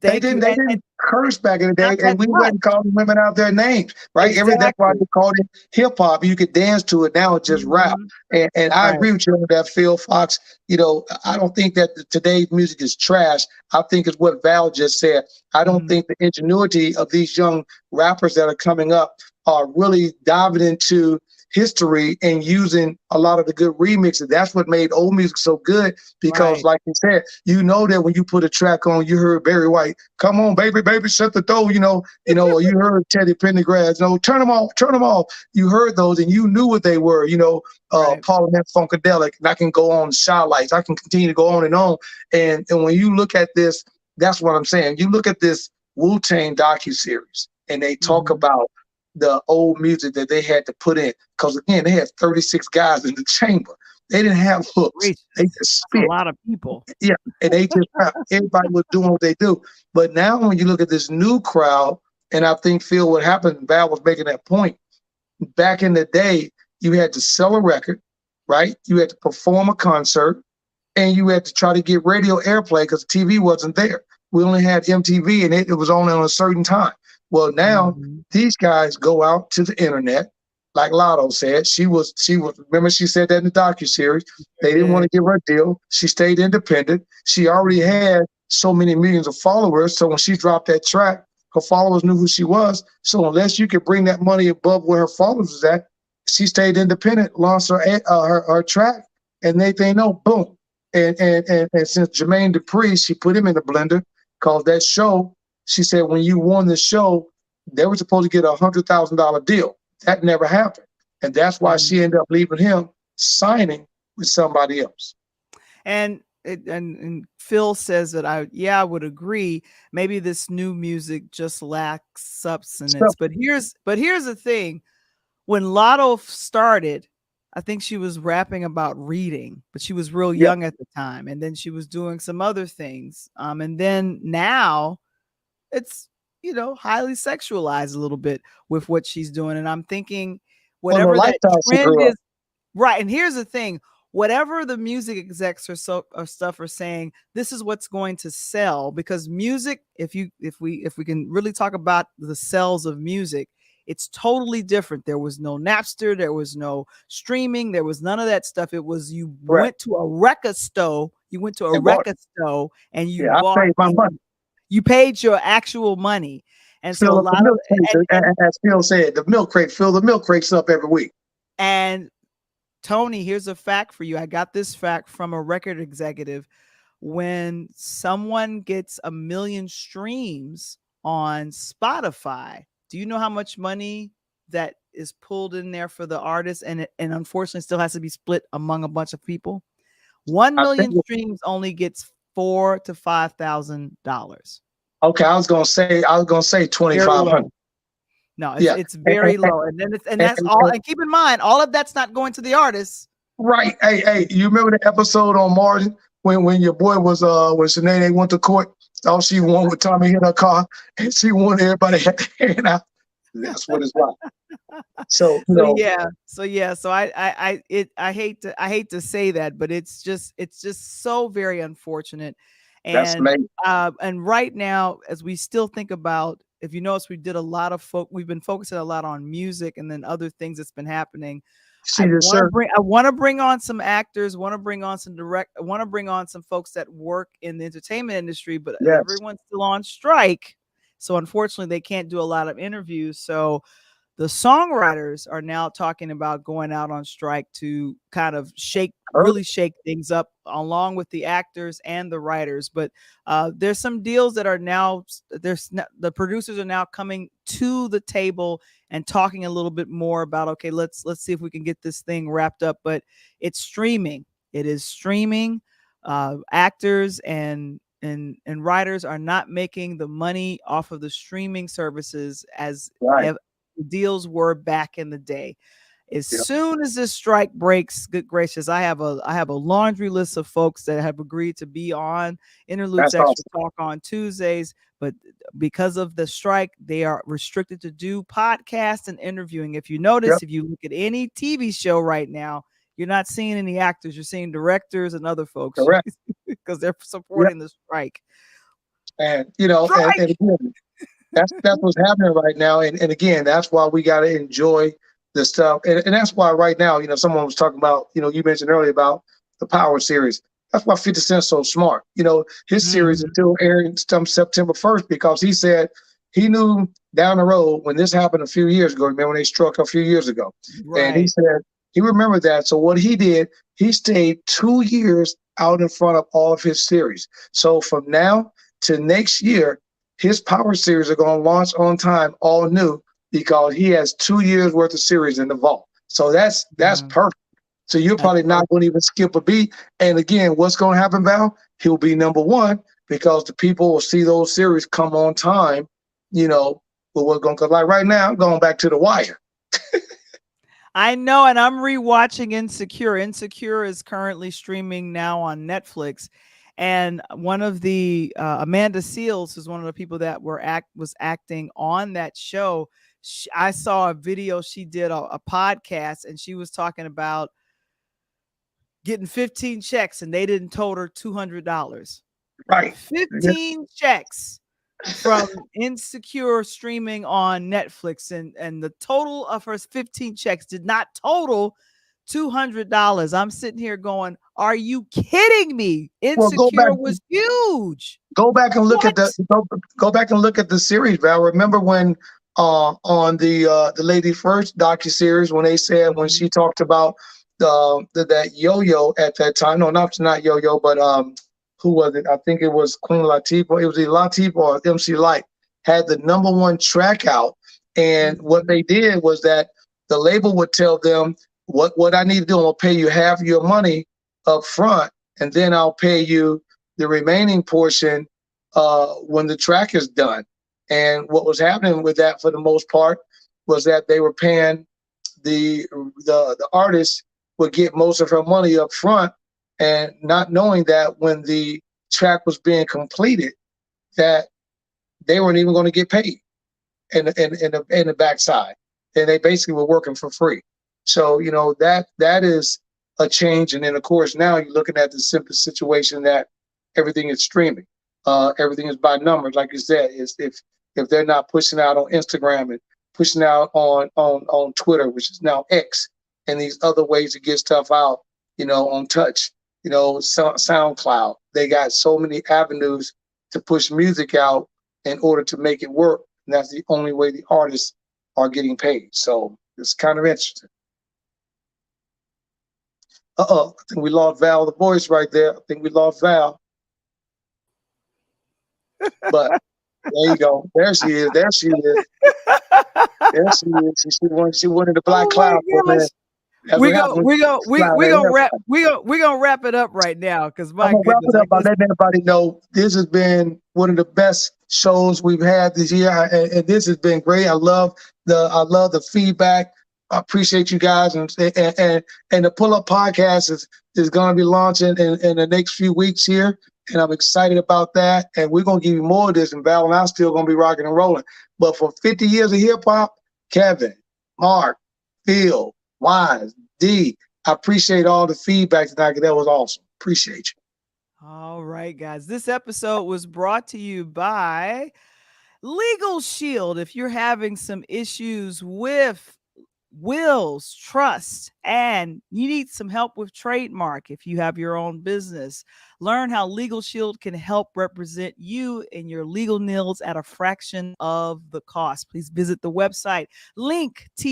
They didn't curse back in the day, Not that and we wouldn't much. call women out their names, right? That's why Exactly. they called it hip hop. You could dance to it. Now it's just rap. Mhm. And I Right. agree with you on that, Phil Fox. You know, I don't think that today's music is trash. I think it's what Val just said. I don't Mhm. think the ingenuity of these young rappers that are coming up are really diving into history and using a lot of the good remixes. That's what made old music so good because, Right. like you said, you know that when you put a track on, you heard Barry White, "Come on, baby, baby, shut the door," or you heard Teddy Pendergrass, "No, turn them off, turn them off." You heard those and you knew what they were, Right. Parliament Funkadelic, and I can go on, Shy Lights, I can continue to go on and on. And when you look at this, that's what I'm saying. You look at this Wu-Tang docuseries and they talk Mhm. about the old music that they had to put in. Because again, they had 36 guys in the chamber. They didn't have hooks. Gracious. They just That's a spit. lot of people. Yeah. And they just everybody was doing what they do. But now when you look at this new crowd, and I think Phil, what happened, Val was making that point. Back in the day, you had to sell a record, right? You had to perform a concert, and you had to try to get radio airplay because TV wasn't there. We only had MTV, and it was only on a certain time. Well, now Mhm. these guys go out to the internet, like Lotto said. She was. Remember, she said that in the docuseries. They didn't want to give her a deal. She stayed independent. She already Mhm. had so many millions of followers. So when she dropped that track, her followers knew who she was. So unless you could bring that money above where her followers was at, she stayed independent, launched her track, and they know, boom. And since Jermaine Dupri, she put him in the blender because that show, she said, when you won the show, they were supposed to get $100,000 deal. That never happened. And that's why Mhm. she ended up leaving him, signing with somebody else. And and Phil says that I would agree. Maybe this new music just lacks substance. So, But here's the thing. When Lotto started, I think she was rapping about reading, but she was real yeah, young at the time. And then she was doing some other things. And then now it's, highly sexualized a little bit with what she's doing. And I'm thinking well, the whatever that lifestyle she trend grew up. is. Right, and here's the thing, whatever the music execs or stuff are saying, this is what's going to sell because music, if we can really talk about the sales of music, it's totally different. There was no Napster, there was no streaming, there was none of that stuff. It was you Correct. went to a record store, And bought and you Yeah, I bought paid my money. you paid your actual money. And so a Fill up the lot of milk crates. As Phil said, the milk crate, fill the milk crates up every week. and Tony, here's a fact for you. I got this fact from a record executive. When someone gets 1 million streams on Spotify, do you know how much money that is pulled in there for the artist? And unfortunately still has to be split among a bunch of people. 1 I think. million streams only gets $4,000 to $5,000. Okay, I was gonna say Very 2,500. low. No, it's Yeah, it's and, very low. And then and, that's and, all. and And keep in mind, all of that's not going to the artist. right. Hey, you remember the episode on Martin when your boy was when Sinead went to court? All she wanted was Tommy in her car, and she wanted everybody had their hand out. That's what it's like. So So I hate to say that, but it's just so very unfortunate. that's And amazing. and right now, as we still think about, if you notice, we've been focusing a lot on music and then other things that's been happening. See this, sir? I want to bring on some actors, want to bring on want to bring on some folks that work in the entertainment industry, but Yes. everyone's still on strike. So unfortunately, they can't do a lot of interviews. So the songwriters are now talking about going out on strike to kind of really shake things up along with the actors and the writers. But there's some deals that are now, the producers are now coming to the table and talking a little bit more about, okay, let's see if we can get this thing wrapped up. But it's streaming. It is streaming. Actors and writers are not making the money off of the streaming services as Right. deals were back in the day. As Yeah. soon as this strike breaks, good gracious, I have a laundry list of folks that have agreed to be on Interludes That's Extra awesome. Talk on Tuesdays, but because of the strike, they are restricted to do podcasts and interviewing. If you notice, Yep. if you look at any TV show right now, you're not seeing any actors, you're seeing directors and other folks Correct. because they're supporting the strike. And and Strike! again, That's what's happening right now. And again, that's why we got to enjoy the stuff. And that's why right now, someone was talking about, you mentioned earlier about the Power series. That's why 50 Cent's so smart. His series is still airing September 1st because he said he knew down the road when this happened a few years ago. Remember when they struck a few years ago? Right. And he said he remembered that. So what he did, he stayed 2 years out in front of all of his series. So from now to next year, his Power series are going to launch on time, all new, because he has 2 years worth of series in the vault. So that's perfect. So you're probably not going to even skip a beat. And again, what's going to happen, Val? He'll be number one because the people will see those series come on time, but what's going to come. Like right now, I'm going back to The Wire. I know, and I'm rewatching Insecure. Insecure is currently streaming now on Netflix. And one of the Amanda Seales is one of the people that was acting on that show. I saw a video. She did a podcast, and she was talking about getting 15 checks, and they didn't told her $200. Right. 15 checks from Insecure streaming on Netflix, and the total of her 15 checks did not total $200. I'm sitting here going, are you kidding me? Insecure was huge. Go back and look at the series, Val. Remember when on the Lady First docuseries when they said when she talked about that Yo-Yo at that time. No, not Yo-Yo, but who was it? I think it was Queen Latifah. It was either Latifah or MC Lyte had the #1 track out. And what they did was that the label would tell them what I need to do. I'm gonna pay you half your money up front, and then I'll pay you the remaining portion when the track is done. And what was happening with that for the most part was that they were paying the artist would get most of her money up front, and not knowing that when the track was being completed, that they weren't even going to get paid in the backside, and they basically were working for free. So that is a change. And then of course now you're looking at the simple situation that everything is streaming, everything is by numbers, like you said. Is if they're not pushing out on Instagram and pushing out on Twitter, which is now X, and these other ways to get stuff out, on Touch, SoundCloud. They got so many avenues to push music out in order to make it work. And that's the only way the artists are getting paid. So it's kind of interesting. I think we lost Val, the voice right there. I think we lost Val. But there you go. There she is. There she is. There she is. She wanted the black cloud. We're gonna wrap it up right now because my goodness. Wrap it up by letting everybody know this has been one of the best shows we've had this year, and this has been great. I love the feedback. I appreciate you guys, and the Pull Up Podcast is going to be launching in the next few weeks here, and I'm excited about that. And we're going to give you more of this, and Val and I still going to be rocking and rolling. But for 50 years of hip hop, Kevin, Mark, Phil, Wise, D, I appreciate all the feedback tonight. That was awesome. Appreciate you. All right, guys. This episode was brought to you by Legal Shield. If you're having some issues with wills, trust, and you need some help with trademark, if you have your own business, learn how Legal Shield can help represent you and your legal needs at a fraction of the cost. Please visit the website linktr.ee/Pure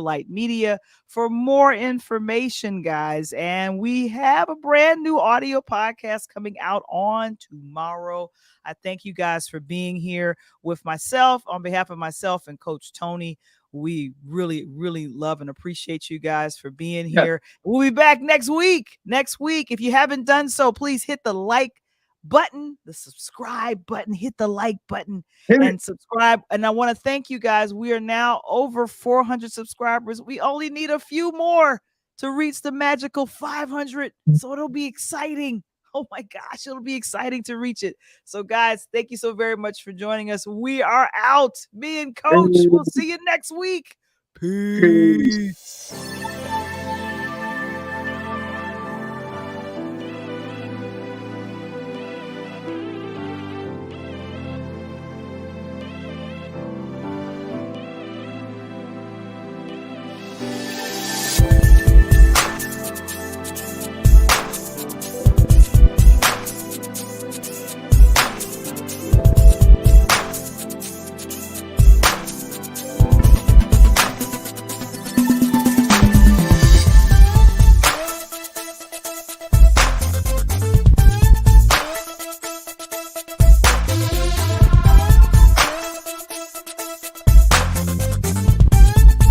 Light Media for more information, guys. And we have a brand new audio podcast coming out on tomorrow. I thank you guys for being here with myself. On behalf of myself and Coach Tony, we really, really love and appreciate you guys for being here. We'll be back next week. If you haven't done so, please hit the like button, the subscribe button, hit the like button and subscribe. And I want to thank you guys. We are now over 400 subscribers. We only need a few more to reach the magical 500. So it'll be exciting. Oh my gosh, it'll be exciting to reach it. So guys, thank you so very much for joining us. We are out. Me and Coach. We'll see you next week. Peace.